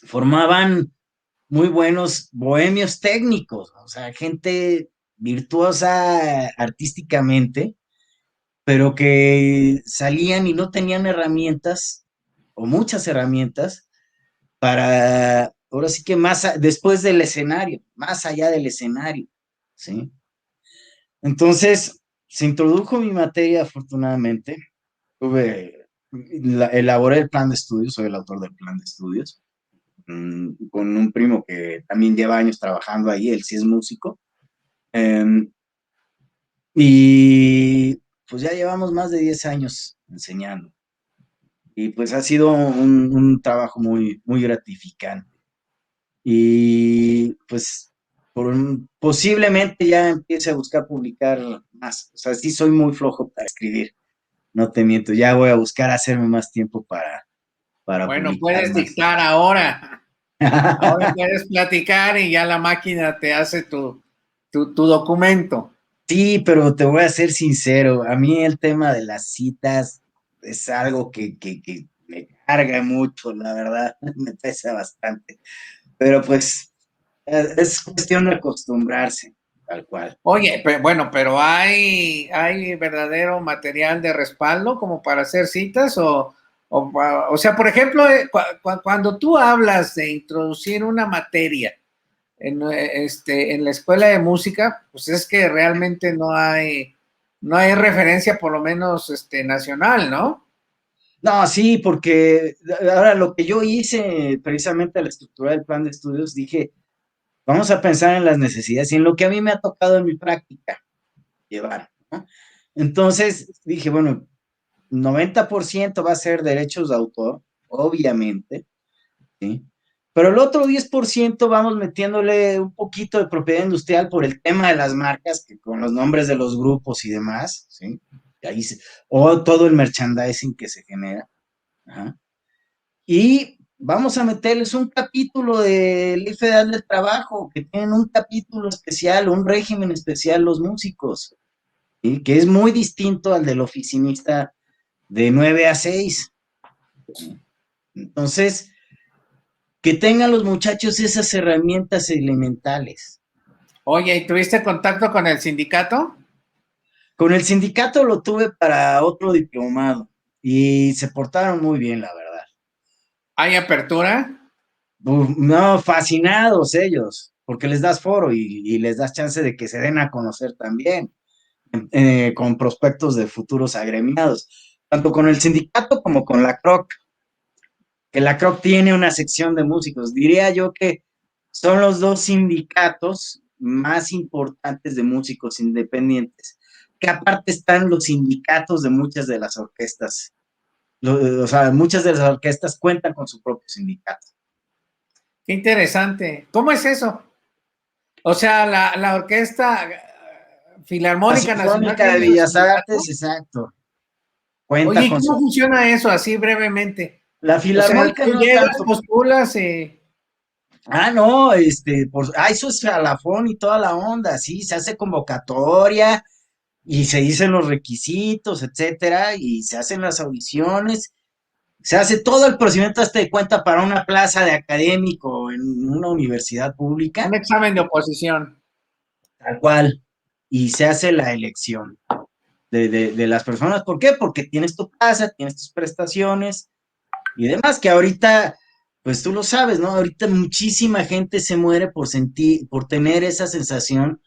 formaban muy buenos bohemios técnicos, o sea, gente virtuosa artísticamente, pero que salían y no tenían herramientas o muchas herramientas para, ahora sí que después del escenario, más allá del escenario, ¿sí? Entonces, se introdujo mi materia, afortunadamente, elaboré el plan de estudios, soy el autor del plan de estudios, con un primo que también lleva años trabajando ahí, él sí es músico, eh, y pues ya llevamos más de 10 años enseñando, y pues ha sido un trabajo muy, muy gratificante. Y pues posiblemente ya empiece a buscar publicar más. O sea, sí soy muy flojo para escribir, no te miento. Ya voy a buscar hacerme más tiempo para Bueno, publicar puedes más. dictar ahora. Ahora puedes platicar y ya la máquina te hace tu documento. Sí, pero te voy a ser sincero, a mí el tema de las citas es algo que me carga mucho, la verdad, me pesa bastante. Pero pues es cuestión de acostumbrarse, tal cual. Oye, bueno, pero ¿hay verdadero material de respaldo como para hacer citas? O sea, por ejemplo, cuando tú hablas de introducir una materia en la escuela de música, pues es que realmente no hay referencia, por lo menos nacional, ¿no? No, sí, porque ahora lo que yo hice precisamente al estructurar el plan de estudios, dije, vamos a pensar en las necesidades y en lo que a mí me ha tocado en mi práctica llevar, ¿no? Entonces dije, bueno, 90% va a ser derechos de autor, obviamente, ¿sí? Pero el otro 10% vamos metiéndole un poquito de propiedad industrial por el tema de las marcas, que con los nombres de los grupos y demás, ¿sí? Y ahí o todo el merchandising que se genera. Ajá. Y vamos a meterles un capítulo del Ley Federal del Trabajo, que tienen un capítulo especial, un régimen especial los músicos, ¿sí? Que es muy distinto al del oficinista de 9 a 6. Entonces, que tengan los muchachos esas herramientas elementales. Oye, ¿y tuviste contacto con el sindicato? Con el sindicato lo tuve para otro diplomado y se portaron muy bien, la verdad. ¿Hay apertura? No, fascinados ellos, porque les das foro y les das chance de que se den a conocer también, con prospectos de futuros agremiados, tanto con el sindicato como con la CROC, que la CROC tiene una sección de músicos. Diría yo que son los dos sindicatos más importantes de músicos independientes, que aparte están los sindicatos de muchas de las orquestas. O sea, muchas de las orquestas cuentan con su propio sindicato. Qué interesante. ¿Cómo es eso? O sea, la Orquesta La Filarmónica Nacional Sinfónica de tiene su Bellas sindicato. Artes, exacto, cuenta Oye, ¿y con su... cómo funciona eso así brevemente? La O sea, Filarmónica tú no llegas, tanto. postulas y... No, eso es alafón y toda la onda, sí, se hace convocatoria y se dicen los requisitos, etcétera, y se hacen las audiciones, se hace todo el procedimiento hasta de cuenta para una plaza de académico en una universidad pública, Un examen de oposición. tal cual, y se hace la elección de las personas. ¿Por qué? Porque tienes tu casa, tienes tus prestaciones y demás, que ahorita, pues tú lo sabes, ¿no? Ahorita muchísima gente se muere por tener esa sensación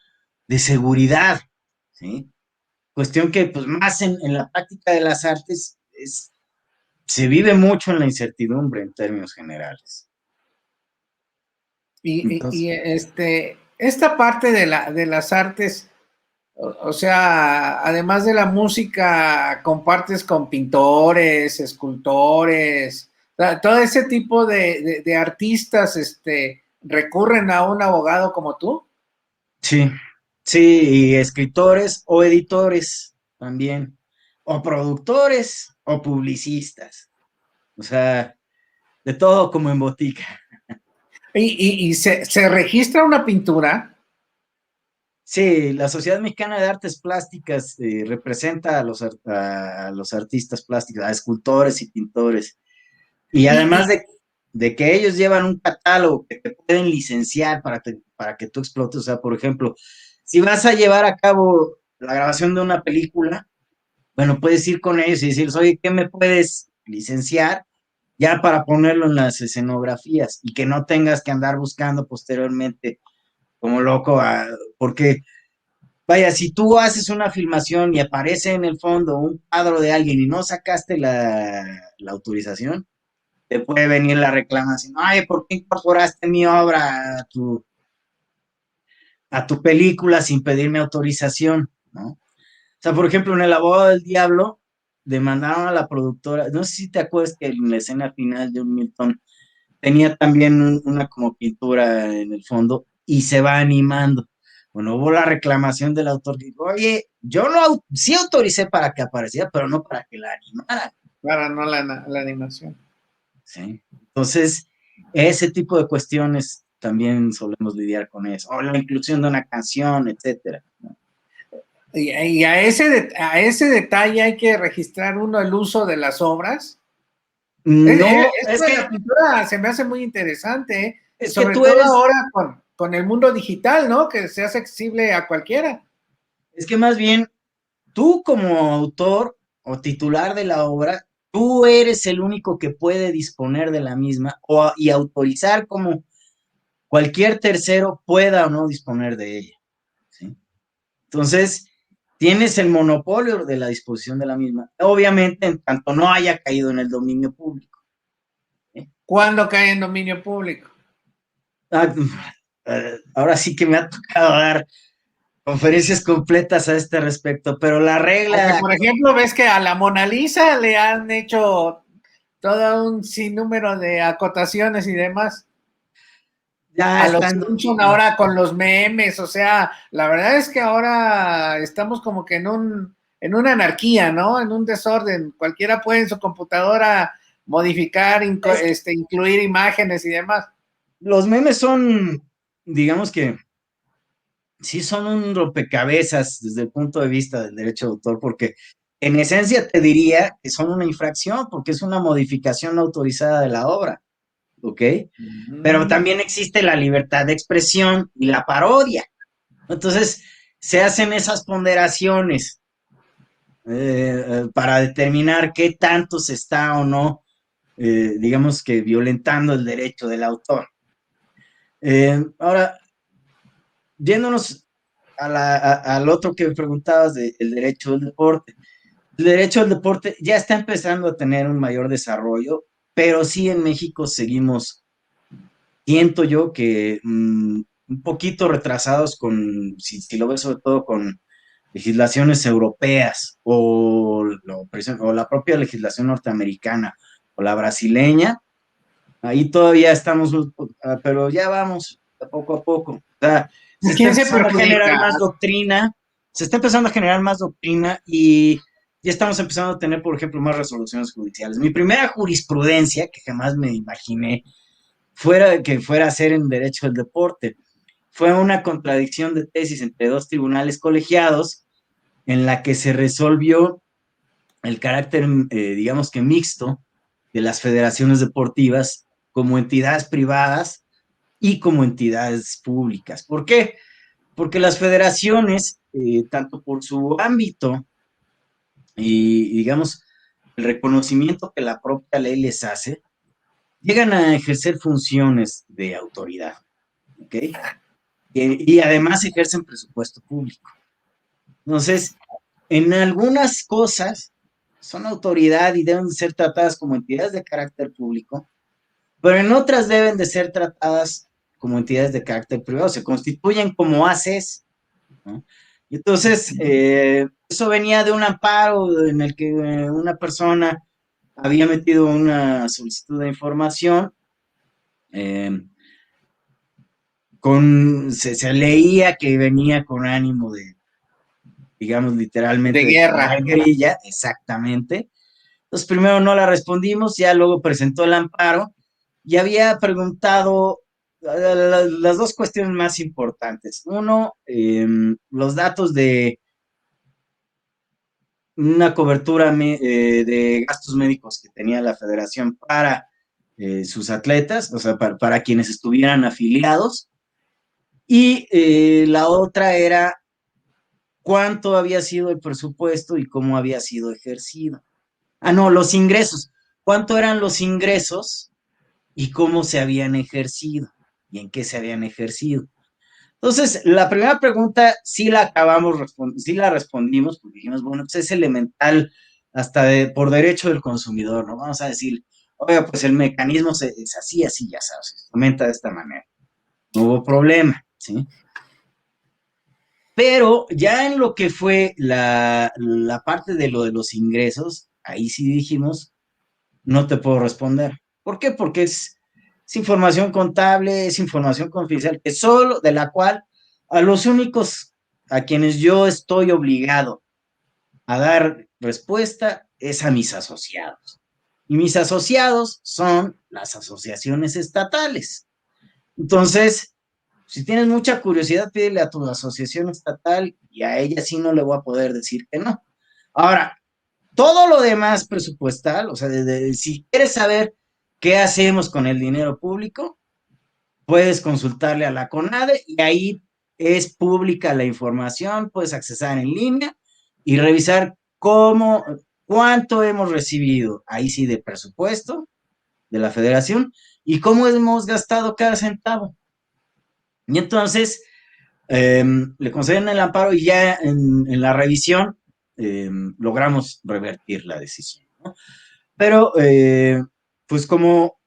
de seguridad, ¿sí? Cuestión que, pues, más en la práctica de las artes, se vive mucho en la incertidumbre en términos generales. Y, y, Entonces, y, este, esta parte de las artes, o sea, además de la música, compartes con pintores, escultores, todo ese tipo de artistas, recurren a un abogado como tú. Sí, sí, y escritores o editores también, o productores o publicistas, o sea, de todo como en botica. Y se registra una pintura. Sí, la Sociedad Mexicana de Artes Plásticas representa a los artistas plásticos, a escultores y pintores. Y Y, además de que ellos llevan un catálogo que te pueden licenciar para que tú explotes, o sea, por ejemplo, si vas a llevar a cabo la grabación de una película, bueno, puedes ir con ellos y decirles, oye, ¿qué me puedes licenciar? Ya para ponerlo en las escenografías y que no tengas que andar buscando posteriormente como loco, porque vaya, si tú haces una filmación y aparece en el fondo un cuadro de alguien y no sacaste la autorización, te puede venir la reclamación. Ay, ¿por qué incorporaste mi obra a tu película sin pedirme autorización? ¿No? O sea, por ejemplo, en El Abogado del Diablo, demandaron a la productora, no sé si te acuerdas que en la escena final de un Milton tenía también una como pintura en el fondo y se va animando. Bueno, hubo la reclamación del autor que dijo, oye, yo no, sí autoricé para que apareciera, pero no para que la animara. para no la animación. ¿Sí? Entonces, ese tipo de cuestiones también solemos lidiar con eso, o la inclusión de una canción, etcétera, ¿no? Y a ese detalle hay que registrar uno el uso de las obras. No, Esto de la pintura se me hace muy interesante, es que sobre tú todo eres, ahora con el mundo digital, ¿no? Que se hace accesible a cualquiera. es que más bien tú como autor o titular de la obra, tú eres el único que puede disponer de la misma y autorizar como cualquier tercero pueda o no disponer de ella, ¿sí? Entonces, tienes el monopolio de la disposición de la misma, obviamente en tanto no haya caído en el dominio público, ¿sí? ¿Cuándo cae en dominio público? Ah, ahora sí que me ha tocado dar conferencias completas a este respecto, pero la Porque, regla por ejemplo, ves que a la Mona Lisa le han hecho todo un sinnúmero de acotaciones y demás. ya A los está en Simpson dominio. ahora con los memes, o sea, la verdad es que ahora estamos como que en una anarquía, ¿no? En un desorden. Cualquiera puede en su computadora modificar, Es que incluir imágenes y demás. los memes son, digamos que sí son un rompecabezas desde el punto de vista del derecho de autor, porque en esencia te diría que son una infracción, porque es una modificación no autorizada de la obra, ¿ok? Pero Mm. también existe la libertad de expresión y la parodia. Entonces, se hacen esas ponderaciones para determinar qué tanto se está o no, digamos que violentando el derecho del autor. Ahora, yéndonos al otro que me preguntabas del derecho del deporte. El derecho del deporte ya está empezando a tener un mayor desarrollo, pero sí en México seguimos, siento yo que un poquito retrasados si lo ves sobre todo con legislaciones europeas o la propia legislación norteamericana o la brasileña, ahí todavía estamos, pero ya vamos, poco a poco. O sea, se está ¿Quién se empezando a generar perjudica? más doctrina, se está empezando a generar más doctrina y ya estamos empezando a tener, por ejemplo, más resoluciones judiciales. Mi primera jurisprudencia, que jamás me imaginé que fuera a ser en derecho del deporte, fue una contradicción de tesis entre dos tribunales colegiados en la que se resolvió el carácter, digamos que mixto, de las federaciones deportivas como entidades privadas y como entidades públicas. ¿Por qué? Porque las federaciones, tanto por su ámbito y, digamos, el reconocimiento que la propia ley les hace, llegan a ejercer funciones de autoridad, ¿ok? Y además ejercen presupuesto público. Entonces, en algunas cosas son autoridad y deben ser tratadas como entidades de carácter público, pero en otras deben de ser tratadas como entidades de carácter privado, se constituyen como ACs, ¿no? Y entonces, eso venía de un amparo en el que una persona había metido una solicitud de información, eh, se leía que venía con ánimo de, digamos, De literalmente de guerra. crear grilla, exactamente. Entonces, primero no la respondimos, ya luego presentó el amparo y había preguntado las dos cuestiones más importantes. Uno, los datos de una cobertura de gastos médicos que tenía la federación para sus atletas, o sea, para quienes estuvieran afiliados. Y la otra era cuánto había sido el presupuesto y cómo había sido ejercido. Ah, no, los ingresos. ¿Cuánto eran los ingresos y cómo se habían ejercido y en qué se habían ejercido? Entonces, la primera pregunta sí la sí la respondimos, porque dijimos, bueno, pues es elemental hasta por derecho del consumidor, ¿no? Vamos a decir, oiga, pues el mecanismo es así, así, ya sabes, se instrumenta de esta manera. No hubo problema, ¿sí? Pero ya en lo que fue la parte de lo de los ingresos, ahí sí dijimos, no te puedo responder. ¿Por qué? Porque es información contable, es información confidencial, que solo de la cual a los únicos a quienes yo estoy obligado a dar respuesta es a mis asociados. Y mis asociados son las asociaciones estatales. Entonces, si tienes mucha curiosidad, pídele a tu asociación estatal y a ella sí no le voy a poder decir que no. Ahora, todo lo demás presupuestal, o sea, si quieres saber qué hacemos con el dinero público, puedes consultarle a la CONADE y ahí es pública la información, puedes accesar en línea y revisar cuánto hemos recibido, ahí sí, de presupuesto de la federación y cómo hemos gastado cada centavo. Y entonces le conceden el amparo y ya en la revisión logramos revertir la decisión, ¿no? Pero, pues como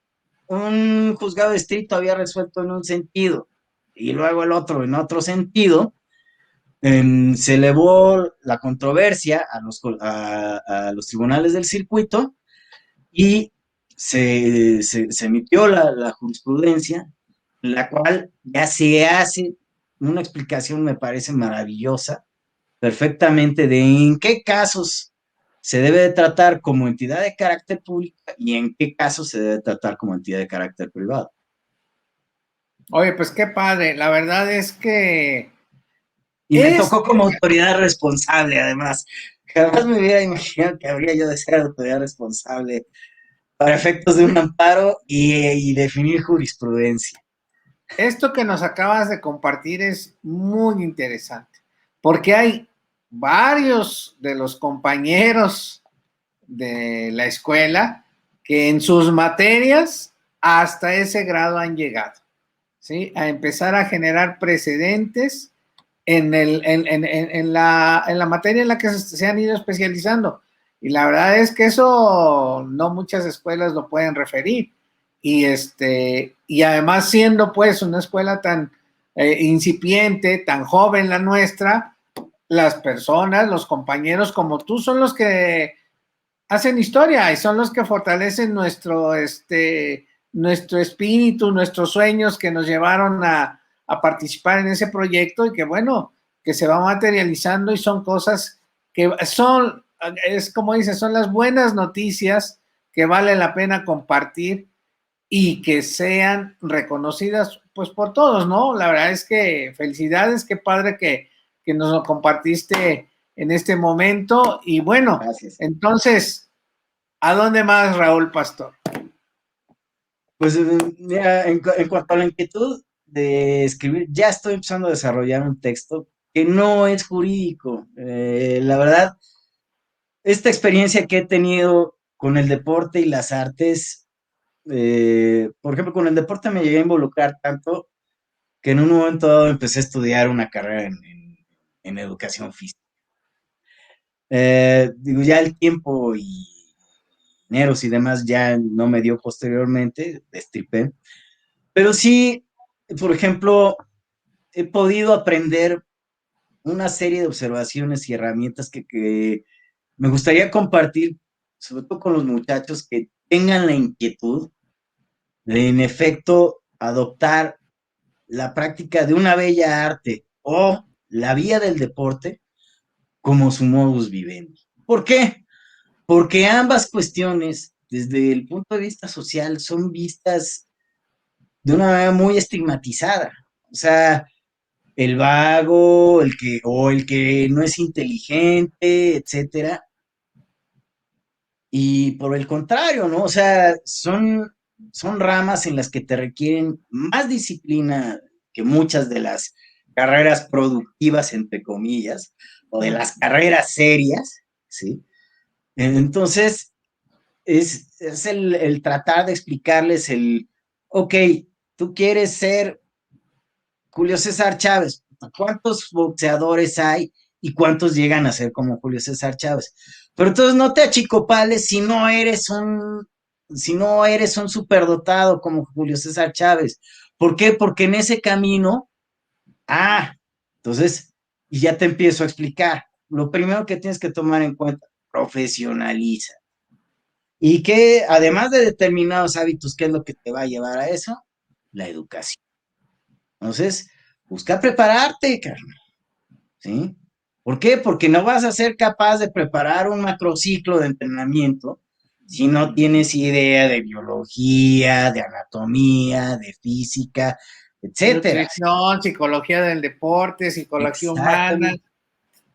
un juzgado de distrito había resuelto en un sentido y luego el otro en otro sentido, se elevó la controversia a los tribunales del circuito y se emitió la jurisprudencia, en la cual ya se hace una explicación, me parece maravillosa, perfectamente de en qué casos se debe de tratar como entidad de carácter público y en qué casos se debe tratar como entidad de carácter privado. Oye, pues qué padre. La verdad es que Y me es, tocó como autoridad responsable, además. Jamás me hubiera imaginado que habría yo de ser autoridad responsable para efectos de un amparo y definir jurisprudencia. esto que nos acabas de compartir es muy interesante, porque hay varios de los compañeros de la escuela que en sus materias hasta ese grado han llegado, ¿sí? A empezar a generar precedentes en la materia en la que se han ido especializando. Y la verdad es que eso no muchas escuelas lo pueden referir. Y además siendo pues una escuela tan incipiente, tan joven la nuestra, las personas, los compañeros como tú son los que hacen historia y son los que fortalecen nuestro espíritu, nuestros sueños que nos llevaron a participar en ese proyecto y que bueno, que se va materializando y son cosas que son, es como dices, son las buenas noticias que vale la pena compartir y que sean reconocidas pues por todos, ¿no? La verdad es que felicidades, qué padre que nos lo compartiste en este momento y bueno, Gracias. entonces, ¿a dónde más, Raúl Pastor? Pues mira, en cuanto a la inquietud de escribir, ya estoy empezando a desarrollar un texto que no es jurídico. La verdad, esta experiencia que he tenido con el deporte y las artes, por ejemplo, con el deporte me llegué a involucrar tanto que en un momento dado empecé a estudiar una carrera en educación física. Digo, ya el tiempo y dineros y demás ya no me dio posteriormente, destripé, pero sí por ejemplo, he podido aprender una serie de observaciones y herramientas que me gustaría compartir, sobre todo con los muchachos que tengan la inquietud de, en efecto, adoptar la práctica de una bella arte o la vía del deporte como su modus vivendi. ¿Por qué? Porque ambas cuestiones, desde el punto de vista social, son vistas de una manera muy estigmatizada. O sea, el vago, el que no es inteligente, etcétera. Y por el contrario, ¿no? O sea, son ramas en las que te requieren más disciplina que muchas de las carreras productivas, entre comillas, o de las carreras serias, ¿sí? Entonces, es el tratar de explicarles ok, tú quieres ser Julio César Chávez. ¿Cuántos boxeadores hay y cuántos llegan a ser como Julio César Chávez? Pero entonces no te achicopales si no eres un superdotado como Julio César Chávez. ¿Por qué? Porque en ese camino, ah, entonces, y ya te empiezo a explicar. Lo primero que tienes que tomar en cuenta, profesionaliza. Y que además de determinados hábitos, ¿qué es lo que te va a llevar a eso? La educación. Entonces, busca prepararte, carnal, ¿sí? ¿Por qué? Porque no vas a ser capaz de preparar un macrociclo de entrenamiento si no tienes idea de biología, de anatomía, de física, etcétera. Nutrición, psicología del deporte, psicología humana. Exactamente.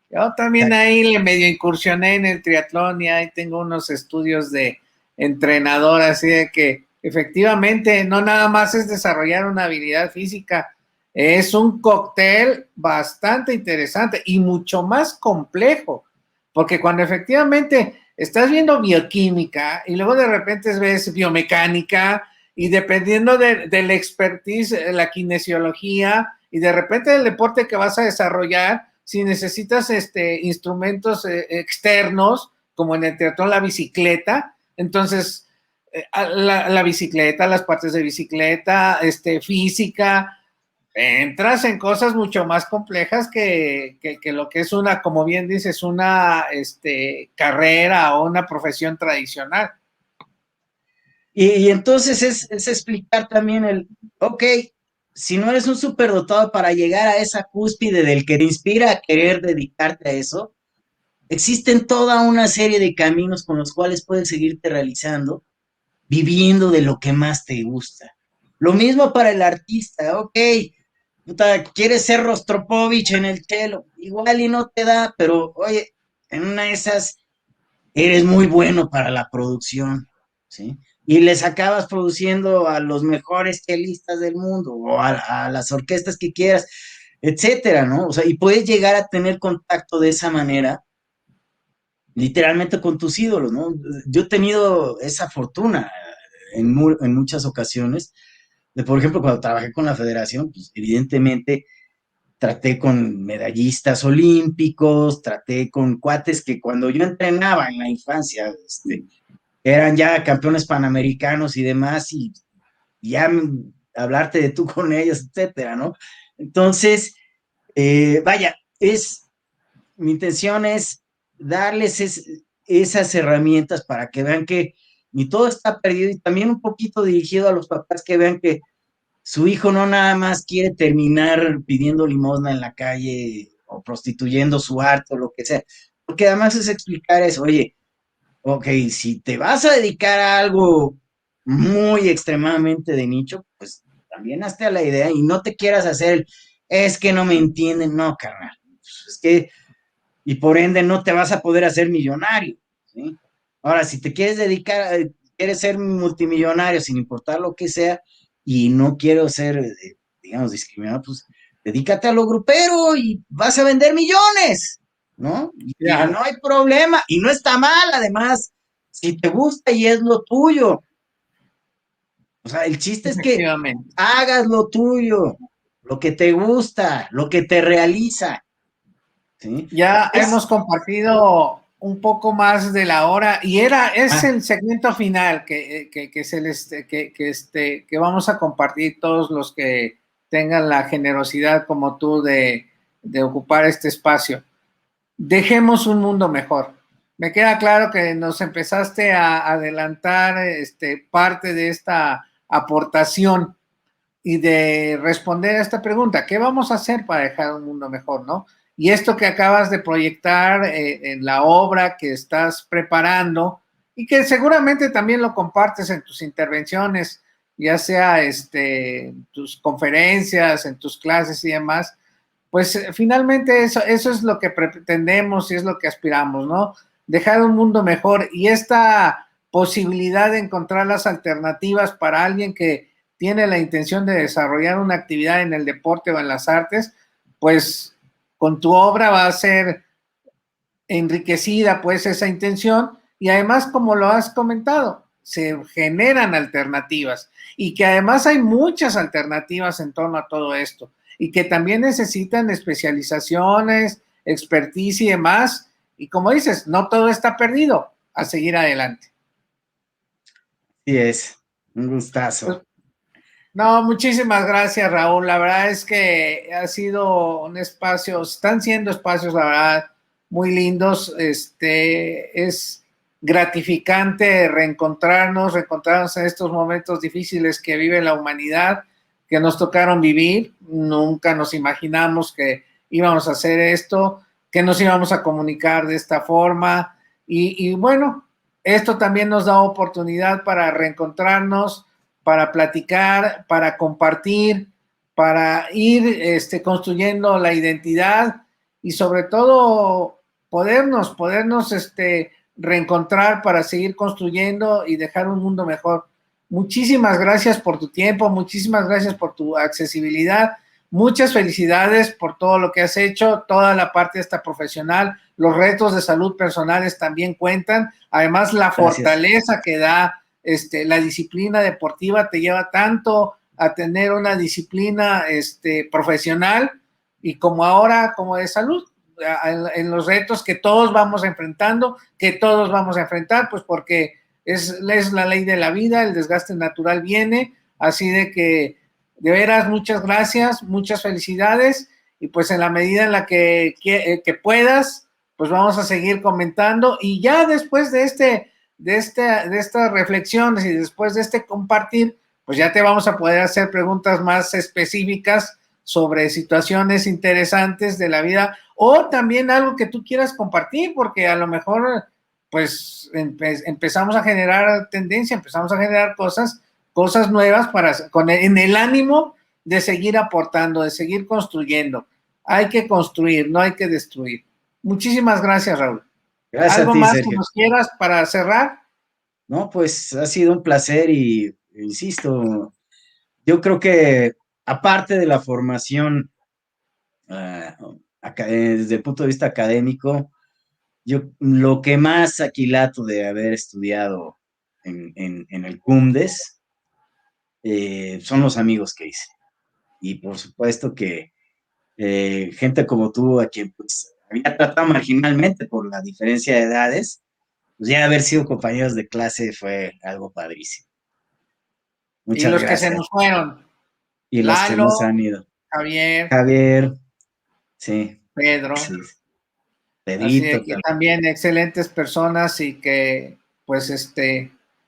Yo también ahí le medio incursioné en el triatlón y ahí tengo unos estudios de entrenador, así de que efectivamente no nada más es desarrollar una habilidad física, es un cóctel bastante interesante y mucho más complejo, porque cuando efectivamente estás viendo bioquímica y luego de repente ves biomecánica y dependiendo del expertise, la kinesiología y de repente el deporte que vas a desarrollar, si necesitas instrumentos externos, como en el triatlón la bicicleta, entonces la bicicleta, las partes de bicicleta, física, entras en cosas mucho más complejas que lo que es una, como bien dices, una carrera o una profesión tradicional. Y entonces es explicar también ok, si no eres un superdotado para llegar a esa cúspide del que te inspira a querer dedicarte a eso, existen toda una serie de caminos con los cuales puedes seguirte realizando, viviendo de lo que más te gusta. Lo mismo para el artista, ok, puta, quieres ser Rostropovich en el cello, igual y no te da, pero oye, en una de esas eres muy bueno para la producción, ¿sí? Y les acabas produciendo a los mejores chelistas del mundo o a las orquestas que quieras, etcétera, ¿no? O sea, y puedes llegar a tener contacto de esa manera literalmente con tus ídolos, ¿no? Yo he tenido esa fortuna en muchas ocasiones, de por ejemplo, cuando trabajé con la federación, pues evidentemente traté con medallistas olímpicos, traté con cuates que cuando yo entrenaba en la infancia, eran ya campeones panamericanos y demás, y ya hablarte de tú con ellos, etcétera, ¿no? Entonces, vaya, mi intención es darles esas herramientas para que vean que ni todo está perdido y también un poquito dirigido a los papás que vean que su hijo no nada más quiere terminar pidiendo limosna en la calle o prostituyendo su arte o lo que sea, porque además es explicar eso, oye, ok, si te vas a dedicar a algo muy extremadamente de nicho, pues también hazte a la idea y no te quieras hacer es que no me entienden, no, carnal, pues es que y por ende no te vas a poder hacer millonario, ¿sí? Ahora, si te quieres dedicar, quieres ser multimillonario sin importar lo que sea y no quiero ser, digamos, discriminado, pues dedícate a lo grupero y vas a vender millones, ¿no? Y Claro, no hay problema y no está mal, además, si te gusta y es lo tuyo. O sea, el chiste es que efectivamente. hagas lo tuyo, lo que te gusta, lo que te realiza, ¿sí? Ya Es, hemos compartido un poco más de la hora y es ah, el segmento final que vamos a compartir todos los que tengan la generosidad como tú de ocupar este espacio. Dejemos un mundo mejor. Me queda claro que nos empezaste a adelantar parte de esta aportación y de responder a esta pregunta, ¿qué vamos a hacer para dejar un mundo mejor, no? Y esto que acabas de proyectar en la obra que estás preparando y que seguramente también lo compartes en tus intervenciones, ya sea tus conferencias, en tus clases y demás, pues finalmente eso es lo que pretendemos y es lo que aspiramos, ¿no? Dejar un mundo mejor y esta posibilidad de encontrar las alternativas para alguien que tiene la intención de desarrollar una actividad en el deporte o en las artes, pues con tu obra va a ser enriquecida pues esa intención y además como lo has comentado, se generan alternativas y que además hay muchas alternativas en torno a todo esto y que también necesitan especializaciones, expertise y demás y como dices, no todo está perdido, a seguir adelante. Sí es, un Pues, gustazo. no, muchísimas gracias, Raúl. La verdad es que ha sido un espacio, están siendo espacios, la verdad, muy lindos. Es gratificante reencontrarnos en estos momentos difíciles que vive la humanidad, que nos tocaron vivir. Nunca nos imaginamos que íbamos a hacer esto, que nos íbamos a comunicar de esta forma. Y bueno, esto también nos da oportunidad para reencontrarnos, para platicar, para compartir, para ir construyendo la identidad y sobre todo podernos reencontrar para seguir construyendo y dejar un mundo mejor. Muchísimas gracias por tu tiempo, muchísimas gracias por tu accesibilidad, muchas felicidades por todo lo que has hecho, toda la parte esta profesional, los retos de salud personales también cuentan, además la fortaleza que da la disciplina deportiva te lleva tanto a tener una disciplina profesional y como ahora como de salud, en los retos que todos vamos enfrentando, que todos vamos a enfrentar, pues porque es la ley de la vida, el desgaste natural viene, así de que de veras muchas gracias, muchas felicidades y pues en la medida en la que puedas, pues vamos a seguir comentando y ya después de estas reflexiones y después de compartir, pues ya te vamos a poder hacer preguntas más específicas sobre situaciones interesantes de la vida o también algo que tú quieras compartir, porque a lo mejor pues empezamos a generar tendencia, empezamos a generar cosas nuevas en el ánimo de seguir aportando, de seguir construyendo. Hay que construir, no hay que destruir. Muchísimas gracias, Raúl. Gracias a ¿Algo ti, más que Sergio. nos quieras para cerrar? No, pues ha sido un placer y insisto, yo creo que aparte de la formación desde el punto de vista académico, yo lo que más aquilato de haber estudiado en el CUMDES son los amigos que hice. Y por supuesto que gente como tú, a quien pues había tratado marginalmente por la diferencia de edades, pues ya haber sido compañeros de clase fue algo padrísimo. Y Muchas los que se gracias. nos fueron, Y los que Lalo, nos han ido. Javier, Javier, sí, Pedro, sí, así Pedrito de que también. también excelentes personas y que pues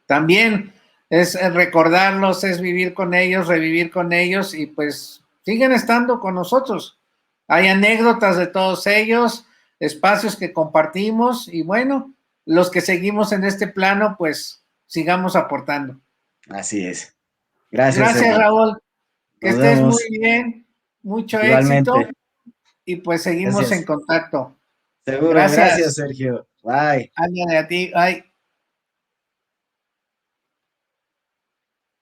también es recordarlos, es vivir con ellos, revivir con ellos y pues siguen estando con nosotros. Hay anécdotas de todos ellos, espacios que compartimos y bueno, los que seguimos en este plano pues sigamos aportando. Así es. Gracias, Gracias, Sergio. Raúl. Que Nos estés muy vemos. bien, mucho éxito Igualmente. y pues seguimos en Gracias. contacto. Seguro. Gracias, Gracias. Sergio. Bye. Ándale a ti. Bye.